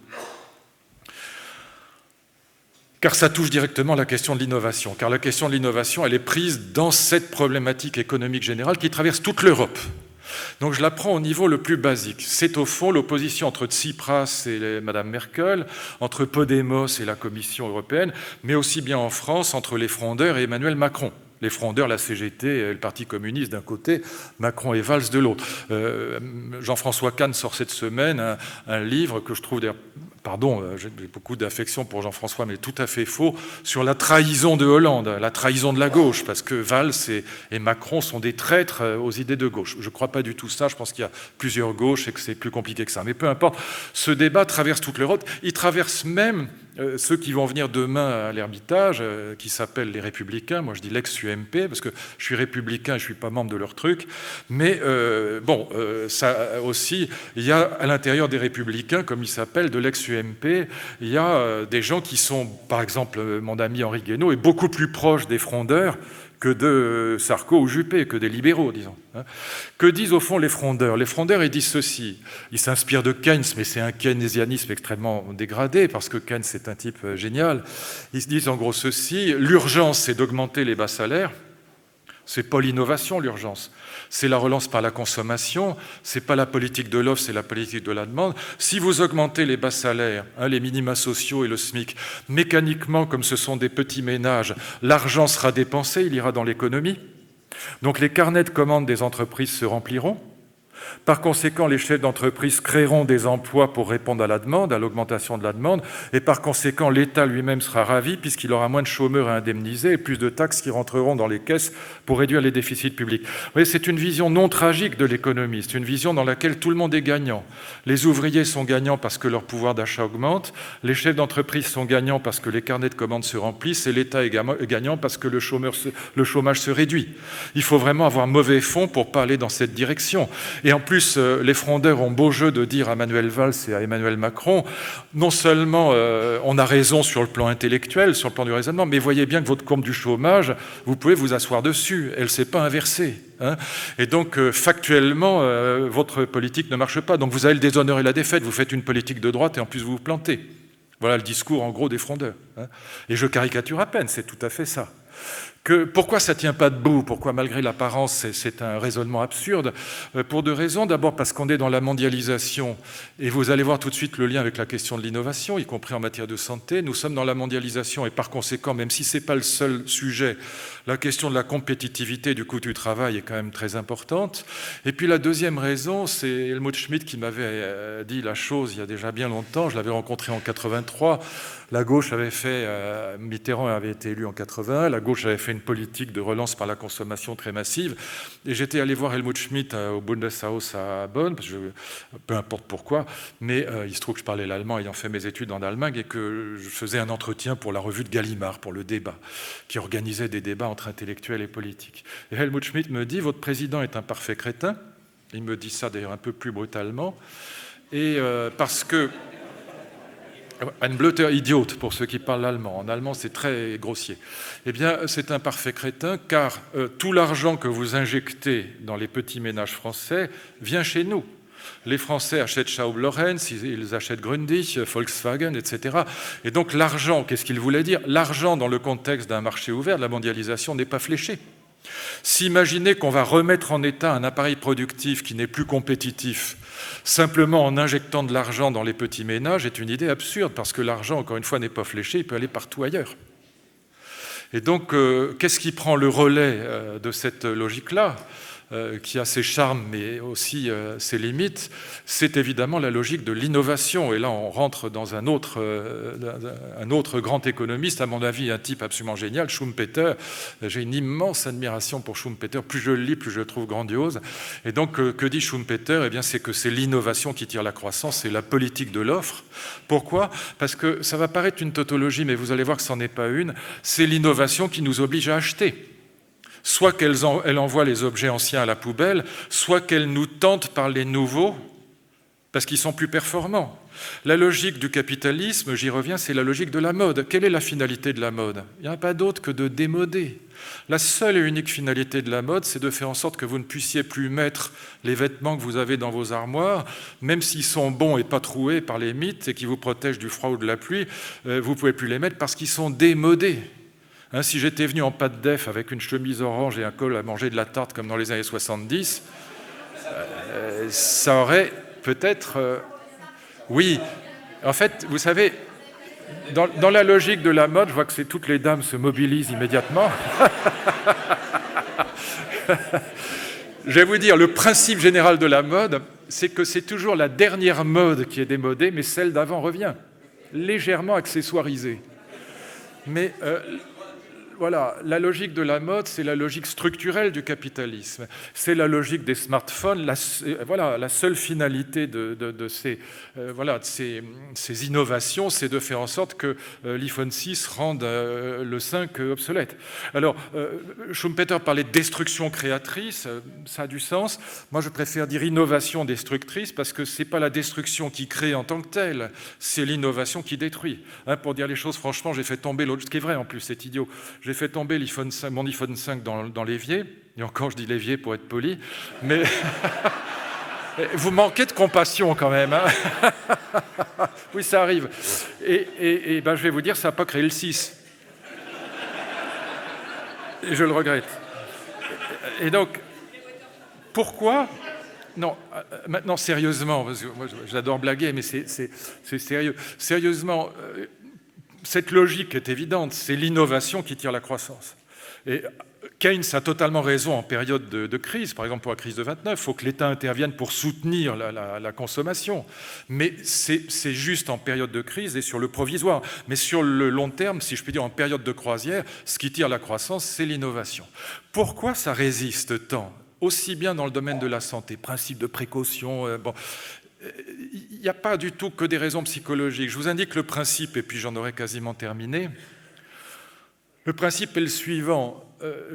Car ça touche directement la question de l'innovation. Car la question de l'innovation, elle est prise dans cette problématique économique générale qui traverse toute l'Europe. Donc je la prends au niveau le plus basique. C'est au fond l'opposition entre Tsipras et Mme Merkel, entre Podemos et la Commission européenne, mais aussi bien en France entre les frondeurs et Emmanuel Macron. Les frondeurs, la CGT et le Parti communiste d'un côté, Macron et Valls de l'autre. Jean-François Kahn sort cette semaine un livre que je trouve d'ailleurs pardon, j'ai beaucoup d'affection pour Jean-François, mais tout à fait faux, sur la trahison de Hollande, la trahison de la gauche, parce que Valls et Macron sont des traîtres aux idées de gauche. Je ne crois pas du tout ça, je pense qu'il y a plusieurs gauches et que c'est plus compliqué que ça. Mais peu importe, ce débat traverse toute l'Europe, il traverse même ceux qui vont venir demain à l'Ermitage, qui s'appellent les Républicains. Moi, je dis l'ex-UMP, parce que je suis républicain et je ne suis pas membre de leur truc. Mais ça aussi, il y a à l'intérieur des Républicains, comme ils s'appellent, de l'ex-UMP, il y a des gens qui sont, par exemple, mon ami Henri Guénaud est beaucoup plus proche des frondeurs que de Sarko ou Juppé, que des libéraux, disons. Que disent au fond les frondeurs? Les frondeurs, ils disent ceci. Ils s'inspirent de Keynes, mais c'est un keynésianisme extrêmement dégradé, parce que Keynes, c'est un type génial. Ils se disent en gros ceci: l'urgence, c'est d'augmenter les bas salaires. C'est pas l'innovation, l'urgence. C'est la relance par la consommation. C'est pas la politique de l'offre, c'est la politique de la demande. Si vous augmentez les bas salaires, les minima sociaux et le SMIC, mécaniquement, comme ce sont des petits ménages, l'argent sera dépensé, il ira dans l'économie. Donc les carnets de commandes des entreprises se rempliront. Par conséquent, les chefs d'entreprise créeront des emplois pour répondre à la demande, à l'augmentation de la demande, et par conséquent, l'État lui-même sera ravi puisqu'il aura moins de chômeurs à indemniser et plus de taxes qui rentreront dans les caisses pour réduire les déficits publics. Vous voyez, c'est une vision non tragique de l'économie, c'est une vision dans laquelle tout le monde est gagnant. Les ouvriers sont gagnants parce que leur pouvoir d'achat augmente, les chefs d'entreprise sont gagnants parce que les carnets de commandes se remplissent, et l'État est gagnant parce que le chômage se réduit. Il faut vraiment avoir mauvais fond pour ne pas aller dans cette direction. Et en plus, les frondeurs ont beau jeu de dire à Manuel Valls et à Emmanuel Macron, non seulement on a raison sur le plan intellectuel, sur le plan du raisonnement, mais voyez bien que votre courbe du chômage, vous pouvez vous asseoir dessus, elle ne s'est pas inversée. Et donc, factuellement, votre politique ne marche pas. Donc vous avez le déshonneur et la défaite, vous faites une politique de droite et en plus vous vous plantez. Voilà le discours en gros des frondeurs. Et je caricature à peine, c'est tout à fait ça. Pourquoi ça ne tient pas debout? Pourquoi, malgré l'apparence, c'est un raisonnement absurde? Pour deux raisons. D'abord parce qu'on est dans la mondialisation, et vous allez voir tout de suite le lien avec la question de l'innovation, y compris en matière de santé. Nous sommes dans la mondialisation, et par conséquent, même si ce n'est pas le seul sujet, la question de la compétitivité du coût du travail est quand même très importante. Et puis la deuxième raison, c'est Helmut Schmidt qui m'avait dit la chose il y a déjà bien longtemps. Je l'avais rencontré en 83. La gauche avait fait, Mitterrand avait été élu en 81, la gauche avait fait une politique de relance par la consommation très massive, et j'étais allé voir Helmut Schmidt au Bundeshaus à Bonn, parce que peu importe pourquoi, mais il se trouve que je parlais l'allemand ayant fait mes études en Allemagne, et que je faisais un entretien pour la revue de Gallimard, pour le débat, qui organisait des débats entre intellectuels et politiques. Et Helmut Schmidt me dit: votre président est un parfait crétin. Il me dit ça d'ailleurs un peu plus brutalement, et parce que un blöder Idiot, pour ceux qui parlent l'allemand. En allemand, c'est très grossier. Eh bien, c'est un parfait crétin, car tout l'argent que vous injectez dans les petits ménages français vient chez nous. Les Français achètent Schaub-Lorenz, ils achètent Grundig, Volkswagen, etc. Et donc l'argent, qu'est-ce qu'il voulait dire? L'argent, dans le contexte d'un marché ouvert, de la mondialisation, n'est pas fléché. S'imaginer qu'on va remettre en état un appareil productif qui n'est plus compétitif simplement en injectant de l'argent dans les petits ménages est une idée absurde, parce que l'argent, encore une fois, n'est pas fléché, il peut aller partout ailleurs. Et donc, qu'est-ce qui prend le relais de cette logique-là, qui a ses charmes mais aussi ses limites? C'est évidemment la logique de l'innovation. Et là, on rentre dans un autre grand économiste, à mon avis, un type absolument génial, Schumpeter. J'ai une immense admiration pour Schumpeter. Plus je le lis, plus je le trouve grandiose. Et donc, que dit Schumpeter? Eh bien, c'est que c'est l'innovation qui tire la croissance, c'est la politique de l'offre. Pourquoi? Parce que ça va paraître une tautologie, mais vous allez voir que ce n'en est pas une. C'est l'innovation qui nous oblige à acheter. Soit qu'elle envoie les objets anciens à la poubelle, soit qu'elle nous tente par les nouveaux, parce qu'ils sont plus performants. La logique du capitalisme, j'y reviens, c'est la logique de la mode. Quelle est la finalité de la mode? Il n'y a pas d'autre que de démoder. La seule et unique finalité de la mode, c'est de faire en sorte que vous ne puissiez plus mettre les vêtements que vous avez dans vos armoires, même s'ils sont bons et pas troués par les mythes et qui vous protègent du froid ou de la pluie, vous ne pouvez plus les mettre parce qu'ils sont démodés. Si j'étais venu en pâte d'EF avec une chemise orange et un col à manger de la tarte comme dans les années 70, ça aurait peut-être... Oui, en fait, vous savez, dans la logique de la mode, je vois que toutes les dames se mobilisent immédiatement. Je vais vous dire, le principe général de la mode, c'est que c'est toujours la dernière mode qui est démodée, mais celle d'avant revient. légèrement accessoirisé. Mais voilà, la logique de la mode, c'est la logique structurelle du capitalisme. C'est la logique des smartphones. La seule finalité de ces innovations, c'est de faire en sorte que l'iPhone 6 rende le 5 obsolète. Alors, Schumpeter parlait de destruction créatrice, ça a du sens. Moi, je préfère dire innovation destructrice, parce que ce n'est pas la destruction qui crée en tant que telle, c'est l'innovation qui détruit. Pour dire les choses franchement, j'ai fait tomber l'autre, ce qui est vrai en plus, c'est idiot. J'ai fait tomber mon iPhone 5 dans l'évier, et encore je dis l'évier pour être poli, mais vous manquez de compassion quand même. Hein. Oui, ça arrive. Et je vais vous dire, ça n'a pas créé le 6. Et je le regrette. Et donc, pourquoi ? Non, maintenant sérieusement, parce que moi j'adore blaguer, mais c'est sérieux. Sérieusement, cette logique est évidente, c'est l'innovation qui tire la croissance. Et Keynes a totalement raison en période de crise, par exemple pour la crise de 29, il faut que l'État intervienne pour soutenir la consommation. Mais c'est juste en période de crise et sur le provisoire. Mais sur le long terme, si je puis dire en période de croisière, ce qui tire la croissance, c'est l'innovation. Pourquoi ça résiste tant ? Aussi bien dans le domaine de la santé, principe de précaution, il n'y a pas du tout que des raisons psychologiques. Je vous indique le principe, et puis j'en aurai quasiment terminé. Le principe est le suivant.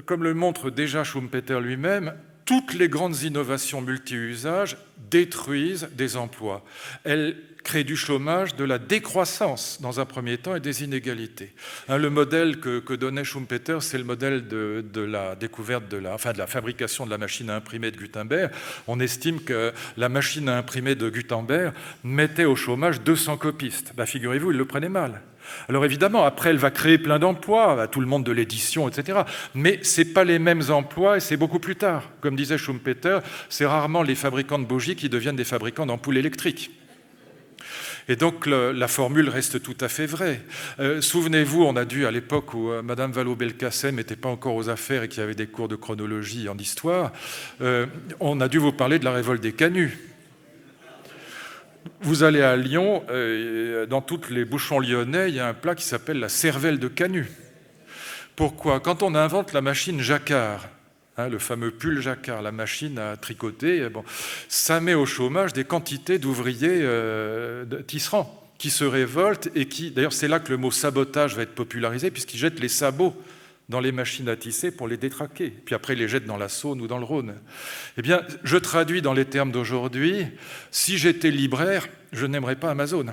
Comme le montre déjà Schumpeter lui-même, toutes les grandes innovations multi-usages détruisent des emplois. Elles créent du chômage, de la décroissance dans un premier temps et des inégalités. Le modèle que donnait Schumpeter, c'est le modèle de la découverte de la fabrication de la machine à imprimer de Gutenberg. On estime que la machine à imprimer de Gutenberg mettait au chômage 200 copistes. Figurez-vous, il le prenait mal. Alors évidemment, après, elle va créer plein d'emplois, tout le monde de l'édition, etc. Mais ce n'est pas les mêmes emplois et c'est beaucoup plus tard. Comme disait Schumpeter, c'est rarement les fabricants de bougies qui deviennent des fabricants d'ampoules électriques. Et donc la formule reste tout à fait vraie. Souvenez-vous, on a dû, à l'époque où Madame Vallaud-Belkacem n'était pas encore aux affaires et qu'il y avait des cours de chronologie en histoire, on a dû vous parler de la révolte des canuts. Vous allez à Lyon, dans tous les bouchons lyonnais, il y a un plat qui s'appelle la cervelle de canut. Pourquoi ? Quand on invente la machine jacquard, le fameux pull jacquard, la machine à tricoter, ça met au chômage des quantités d'ouvriers tisserands qui se révoltent et qui, d'ailleurs c'est là que le mot sabotage va être popularisé, puisqu'ils jettent les sabots dans les machines à tisser pour les détraquer. Puis après, ils les jettent dans la Saône ou dans le Rhône. Eh bien, je traduis dans les termes d'aujourd'hui, si j'étais libraire, je n'aimerais pas Amazon.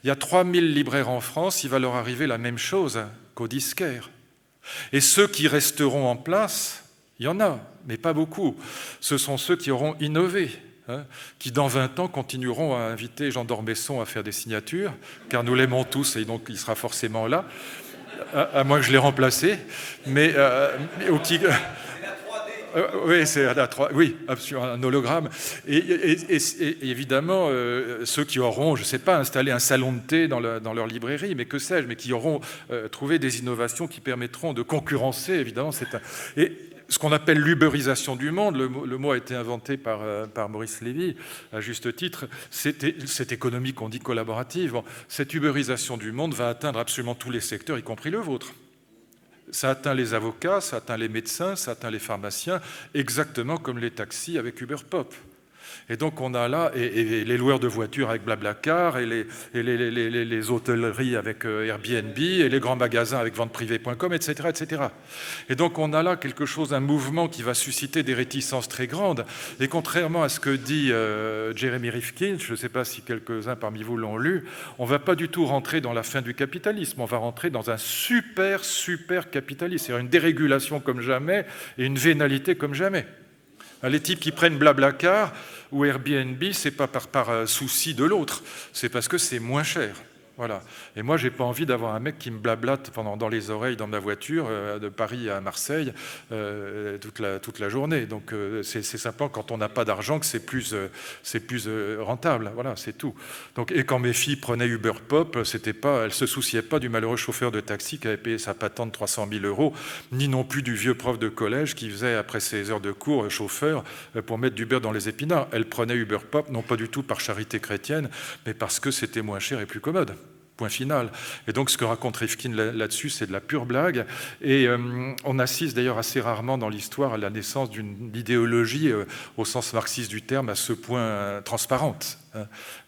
Il y a 3000 libraires en France, il va leur arriver la même chose qu'aux disquaires. Et ceux qui resteront en place, il y en a, mais pas beaucoup. Ce sont ceux qui auront innové, qui dans 20 ans continueront à inviter Jean d'Ormesson à faire des signatures, car nous l'aimons tous et donc il sera forcément là. À moins que je l'ai remplacé, mais oui, c'est la 3D. Oui, absolument, un hologramme. Et évidemment, ceux qui auront, je ne sais pas, installé un salon de thé dans leur librairie, mais que sais-je, mais qui auront trouvé des innovations qui permettront de concurrencer, évidemment. Et ce qu'on appelle l'ubérisation du monde, le mot a été inventé par Maurice Lévy, à juste titre, cette économie qu'on dit collaborative. Cette ubérisation du monde va atteindre absolument tous les secteurs, y compris le vôtre. Ça atteint les avocats, ça atteint les médecins, ça atteint les pharmaciens, exactement comme les taxis avec Uberpop. Et donc on a là, et les loueurs de voitures avec Blablacar, et les hôtelleries avec Airbnb, et les grands magasins avec venteprivée.com, etc., etc. Et donc on a là quelque chose, un mouvement qui va susciter des réticences très grandes. Et contrairement à ce que dit Jeremy Rifkin, je ne sais pas si quelques-uns parmi vous l'ont lu, on ne va pas du tout rentrer dans la fin du capitalisme, on va rentrer dans un super capitalisme, c'est-à-dire une dérégulation comme jamais et une vénalité comme jamais. Les types qui prennent Blablacar ou Airbnb, ce n'est pas par souci de l'autre, c'est parce que c'est moins cher. Voilà. Et moi, j'ai pas envie d'avoir un mec qui me blablate dans les oreilles dans ma voiture de Paris à Marseille toute la journée. Donc, c'est simplement quand on n'a pas d'argent que c'est plus rentable. Voilà, c'est tout. Donc, et quand mes filles prenaient Uber Pop, elles se souciaient pas du malheureux chauffeur de taxi qui avait payé sa patente 300 000 €, ni non plus du vieux prof de collège qui faisait, après ses heures de cours, chauffeur pour mettre du beurre dans les épinards. Elles prenaient Uber Pop, non pas du tout par charité chrétienne, mais parce que c'était moins cher et plus commode. Point final. Et donc ce que raconte Rifkin là-dessus, c'est de la pure blague. Et on assiste d'ailleurs assez rarement dans l'histoire à la naissance d'une idéologie, au sens marxiste du terme, à ce point transparente.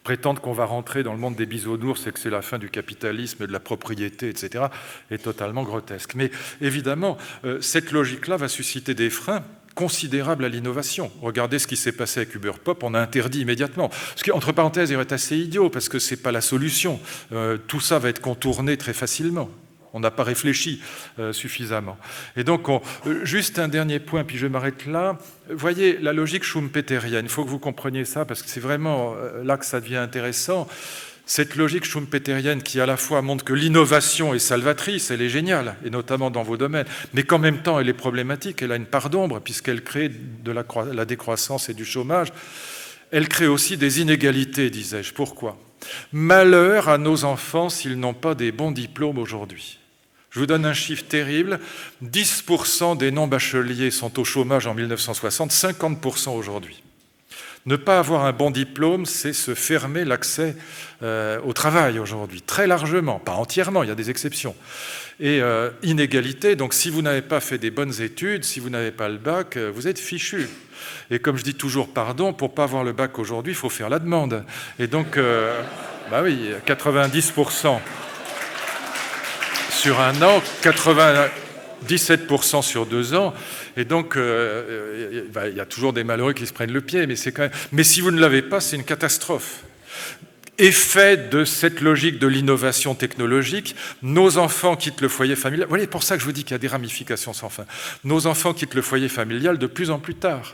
Prétendre qu'on va rentrer dans le monde des bisounours et que c'est la fin du capitalisme, de la propriété, etc., est totalement grotesque. Mais évidemment, cette logique-là va susciter des freins considérable à l'innovation. Regardez ce qui s'est passé avec Uber Pop, on a interdit immédiatement. Ce qui, entre parenthèses, est assez idiot, parce que ce n'est pas la solution. Tout ça va être contourné très facilement. On n'a pas réfléchi suffisamment. Et donc, juste un dernier point, puis je m'arrête là. Voyez, la logique schumpeterienne, il faut que vous compreniez ça, parce que c'est vraiment là que ça devient intéressant. Cette logique schumpeterienne qui à la fois montre que l'innovation est salvatrice, elle est géniale, et notamment dans vos domaines, mais qu'en même temps elle est problématique, elle a une part d'ombre puisqu'elle crée de la décroissance et du chômage. Elle crée aussi des inégalités, disais-je. Pourquoi ? Malheur à nos enfants s'ils n'ont pas des bons diplômes aujourd'hui. Je vous donne un chiffre terrible, 10% des non-bacheliers sont au chômage en 1960, 50% aujourd'hui. Ne pas avoir un bon diplôme, c'est se fermer l'accès au travail aujourd'hui, très largement, pas entièrement, il y a des exceptions. Et inégalité, donc si vous n'avez pas fait des bonnes études, si vous n'avez pas le bac, vous êtes fichu. Et comme je dis toujours, pardon, pour ne pas avoir le bac aujourd'hui, il faut faire la demande. Et donc, bah oui, 90% sur un an, 97% sur 2 ans, et donc il y a toujours des malheureux qui se prennent le pied, mais c'est quand même. Mais si vous ne l'avez pas, c'est une catastrophe. Effet de cette logique de l'innovation technologique, nos enfants quittent le foyer familial. Voilà, c'est pour ça que je vous dis qu'il y a des ramifications sans fin. Nos enfants quittent le foyer familial de plus en plus tard.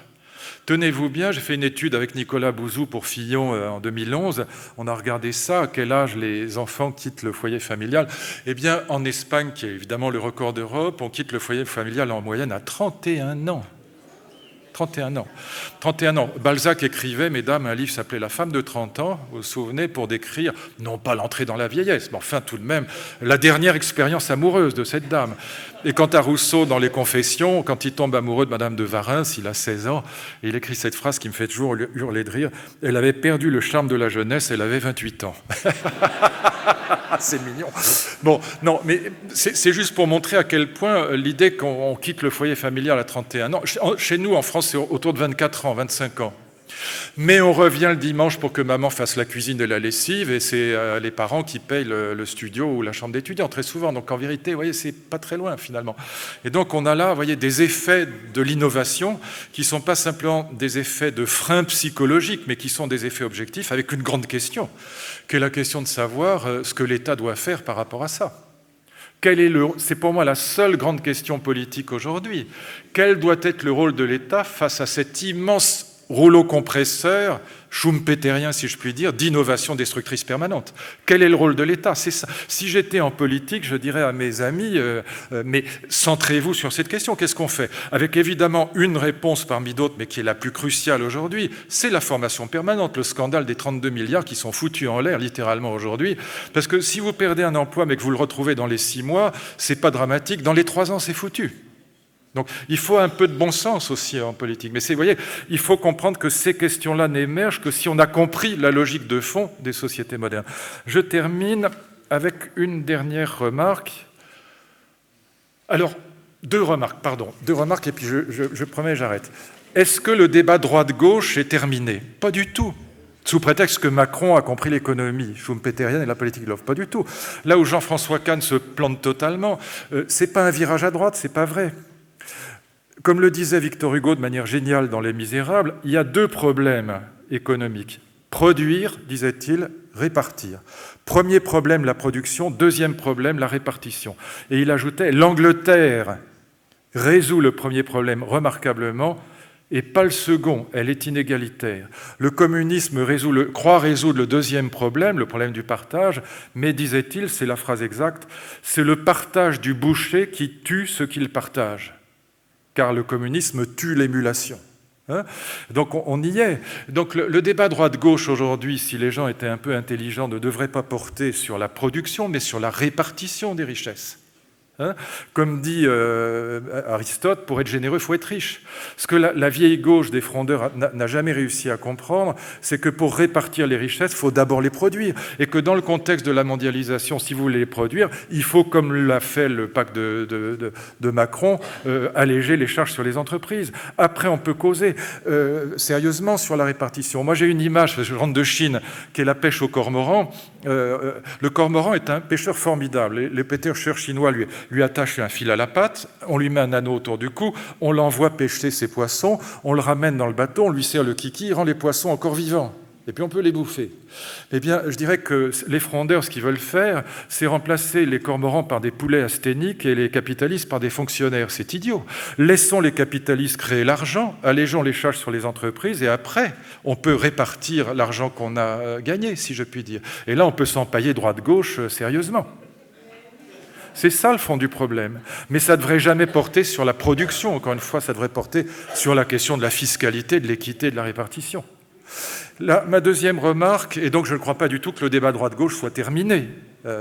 Tenez-vous bien, j'ai fait une étude avec Nicolas Bouzou pour Fillon en 2011. On a regardé ça, à quel âge les enfants quittent le foyer familial. Eh bien, en Espagne, qui est évidemment le record d'Europe, on quitte le foyer familial en moyenne à 31 ans. 31 ans. 31 ans. Balzac écrivait, mesdames, un livre s'appelait La femme de 30 ans, vous vous souvenez, pour décrire, non pas l'entrée dans la vieillesse, mais enfin tout de même, la dernière expérience amoureuse de cette dame. Et quant à Rousseau, dans Les Confessions, quand il tombe amoureux de Madame de Varins, il a 16 ans, et il écrit cette phrase qui me fait toujours hurler de rire, « Elle avait perdu le charme de la jeunesse, elle avait 28 ans. » C'est mignon. Bon, non, mais c'est juste pour montrer à quel point l'idée qu'on quitte le foyer familial à 31 ans, chez nous en France c'est autour de 24 ans, 25 ans. Mais on revient le dimanche pour que maman fasse la cuisine et la lessive, et c'est les parents qui payent le studio ou la chambre d'étudiant très souvent. Donc en vérité, vous voyez, c'est pas très loin finalement. Et donc on a là, vous voyez, des effets de l'innovation qui sont pas simplement des effets de frein psychologique, mais qui sont des effets objectifs avec une grande question, qui est la question de savoir ce que l'État doit faire par rapport à ça. C'est pour moi la seule grande question politique aujourd'hui. Quel doit être le rôle de l'État face à cet immense rouleau compresseur, schumpeterien si je puis dire, d'innovation destructrice permanente? Quel est le rôle de l'État? C'est ça. Si j'étais en politique, je dirais à mes amis, mais centrez-vous sur cette question, qu'est-ce qu'on fait? Avec évidemment une réponse parmi d'autres, mais qui est la plus cruciale aujourd'hui, c'est la formation permanente, le scandale des 32 milliards qui sont foutus en l'air littéralement aujourd'hui, parce que si vous perdez un emploi, mais que vous le retrouvez dans les 6 mois, c'est pas dramatique, dans les 3 ans, c'est foutu. Donc il faut un peu de bon sens aussi en politique. Mais vous voyez, il faut comprendre que ces questions-là n'émergent que si on a compris la logique de fond des sociétés modernes. Je termine avec une dernière remarque. Alors, deux remarques, et puis je promets, j'arrête. Est-ce que le débat droite-gauche est terminé? Pas du tout. Sous prétexte que Macron a compris l'économie schumpeterienne et la politique de l'offre. Pas du tout. Là où Jean-François Kahn se plante totalement, c'est pas un virage à droite, c'est pas vrai. Comme le disait Victor Hugo de manière géniale dans Les Misérables, il y a 2 problèmes économiques. Produire, disait-il, répartir. Premier problème, la production. Deuxième problème, la répartition. Et il ajoutait, l'Angleterre résout le premier problème remarquablement, et pas le second, elle est inégalitaire. Le communisme croit résoudre le deuxième problème, le problème du partage, mais, disait-il, c'est la phrase exacte, c'est le partage du boucher qui tue ce qu'il partage, car le communisme tue l'émulation. Donc on y est. Donc le débat droite-gauche aujourd'hui, si les gens étaient un peu intelligents, ne devrait pas porter sur la production, mais sur la répartition des richesses. Comme dit Aristote, pour être généreux, il faut être riche. Ce que la vieille gauche des frondeurs n'a jamais réussi à comprendre, c'est que pour répartir les richesses, il faut d'abord les produire. Et que dans le contexte de la mondialisation, si vous voulez les produire, il faut, comme l'a fait le pacte de Macron, alléger les charges sur les entreprises. Après, on peut causer sérieusement sur la répartition. Moi, j'ai une image, je rentre de Chine, qui est la pêche au cormoran. Le cormoran est un pêcheur formidable. Les pêcheurs chinois lui attache un fil à la patte, on lui met un anneau autour du cou, on l'envoie pêcher ses poissons, on le ramène dans le bateau, on lui sert le kiki, il rend les poissons encore vivants. Et puis on peut les bouffer. Eh bien, je dirais que les frondeurs, ce qu'ils veulent faire, c'est remplacer les cormorans par des poulets asthéniques et les capitalistes par des fonctionnaires. C'est idiot. Laissons les capitalistes créer l'argent, allégeons les charges sur les entreprises, et après, on peut répartir l'argent qu'on a gagné, si je puis dire. Et là, on peut s'empailler droite-gauche sérieusement. C'est ça le fond du problème. Mais ça ne devrait jamais porter sur la production. Encore une fois, ça devrait porter sur la question de la fiscalité, de l'équité, de la répartition. Là, ma deuxième remarque, et donc je ne crois pas du tout que le débat droite-gauche soit terminé.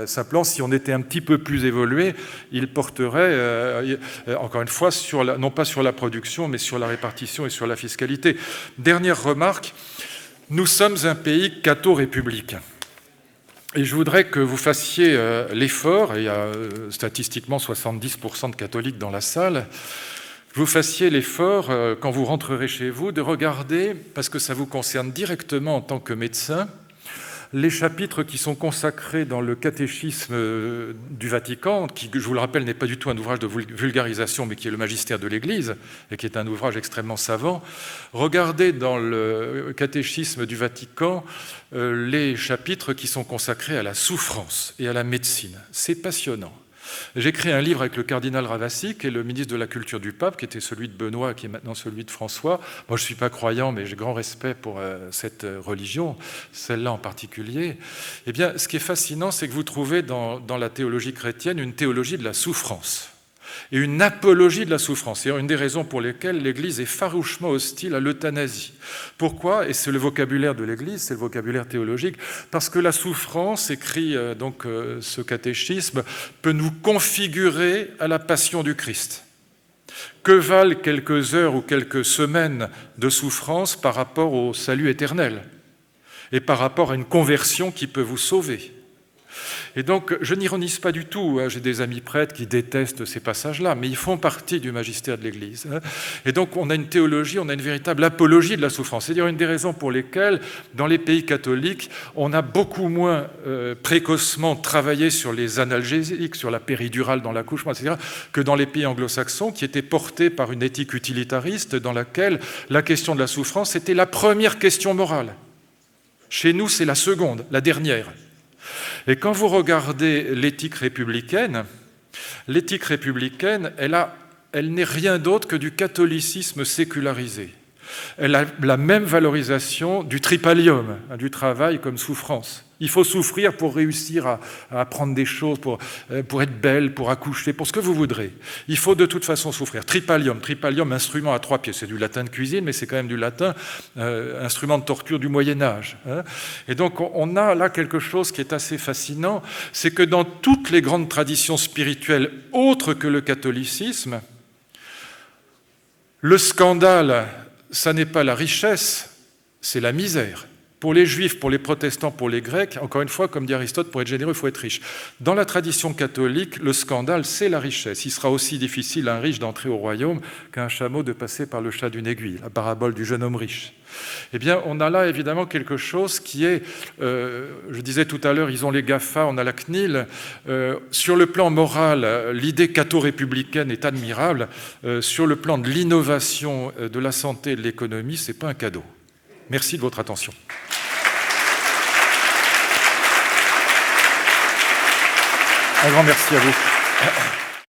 Simplement, si on était un petit peu plus évolué, il porterait, encore une fois, non pas sur la production, mais sur la répartition et sur la fiscalité. Dernière remarque, nous sommes un pays catho-républicain. Et je voudrais que vous fassiez l'effort, et il y a statistiquement 70% de catholiques dans la salle, vous fassiez l'effort, quand vous rentrerez chez vous, de regarder, parce que ça vous concerne directement en tant que médecin, les chapitres qui sont consacrés dans le catéchisme du Vatican, qui, je vous le rappelle, n'est pas du tout un ouvrage de vulgarisation, mais qui est le magistère de l'Église, et qui est un ouvrage extrêmement savant. Regardez dans le catéchisme du Vatican les chapitres qui sont consacrés à la souffrance et à la médecine. C'est passionnant. J'ai écrit un livre avec le cardinal Ravasi, qui est le ministre de la Culture du Pape, qui était celui de Benoît, qui est maintenant celui de François. Moi, je ne suis pas croyant, mais j'ai grand respect pour cette religion, celle-là en particulier. Eh bien, ce qui est fascinant, c'est que vous trouvez dans la théologie chrétienne une théologie de la souffrance et une apologie de la souffrance. C'est une des raisons pour lesquelles l'Église est farouchement hostile à l'euthanasie. Pourquoi ? Et c'est le vocabulaire de l'Église, c'est le vocabulaire théologique, parce que la souffrance, écrit ce catéchisme, peut nous configurer à la passion du Christ. Que valent quelques heures ou quelques semaines de souffrance par rapport au salut éternel et par rapport à une conversion qui peut vous sauver ? Et donc, je n'ironise pas du tout, j'ai des amis prêtres qui détestent ces passages-là, mais ils font partie du magistère de l'Église. Et donc, on a une théologie, on a une véritable apologie de la souffrance. C'est-à-dire une des raisons pour lesquelles, dans les pays catholiques, on a beaucoup moins précocement travaillé sur les analgésiques, sur la péridurale dans l'accouchement, etc., que dans les pays anglo-saxons, qui étaient portés par une éthique utilitariste dans laquelle la question de la souffrance était la première question morale. Chez nous, c'est la seconde, la dernière. Et quand vous regardez l'éthique républicaine, elle n'est rien d'autre que du catholicisme sécularisé. Elle a la même valorisation du tripalium, du travail comme souffrance. Il faut souffrir pour réussir à apprendre des choses, pour être belle, pour accoucher, pour ce que vous voudrez. Il faut de toute façon souffrir. Tripalium, instrument à 3 pieds. C'est du latin de cuisine, mais c'est quand même du latin, instrument de torture du Moyen-Âge. Et donc on a là quelque chose qui est assez fascinant, c'est que dans toutes les grandes traditions spirituelles autres que le catholicisme, le scandale, ça n'est pas la richesse, c'est la misère. Pour les juifs, pour les protestants, pour les grecs, encore une fois, comme dit Aristote, pour être généreux, il faut être riche. Dans la tradition catholique, le scandale, c'est la richesse. Il sera aussi difficile à un riche d'entrer au royaume qu'à un chameau de passer par le chat d'une aiguille, la parabole du jeune homme riche. Eh bien, on a là évidemment quelque chose qui est, je disais tout à l'heure, ils ont les GAFA, on a la CNIL. Sur le plan moral, l'idée catho-républicaine est admirable. Sur le plan de l'innovation, de la santé et de l'économie, ce n'est pas un cadeau. Merci de votre attention. Un grand merci à vous.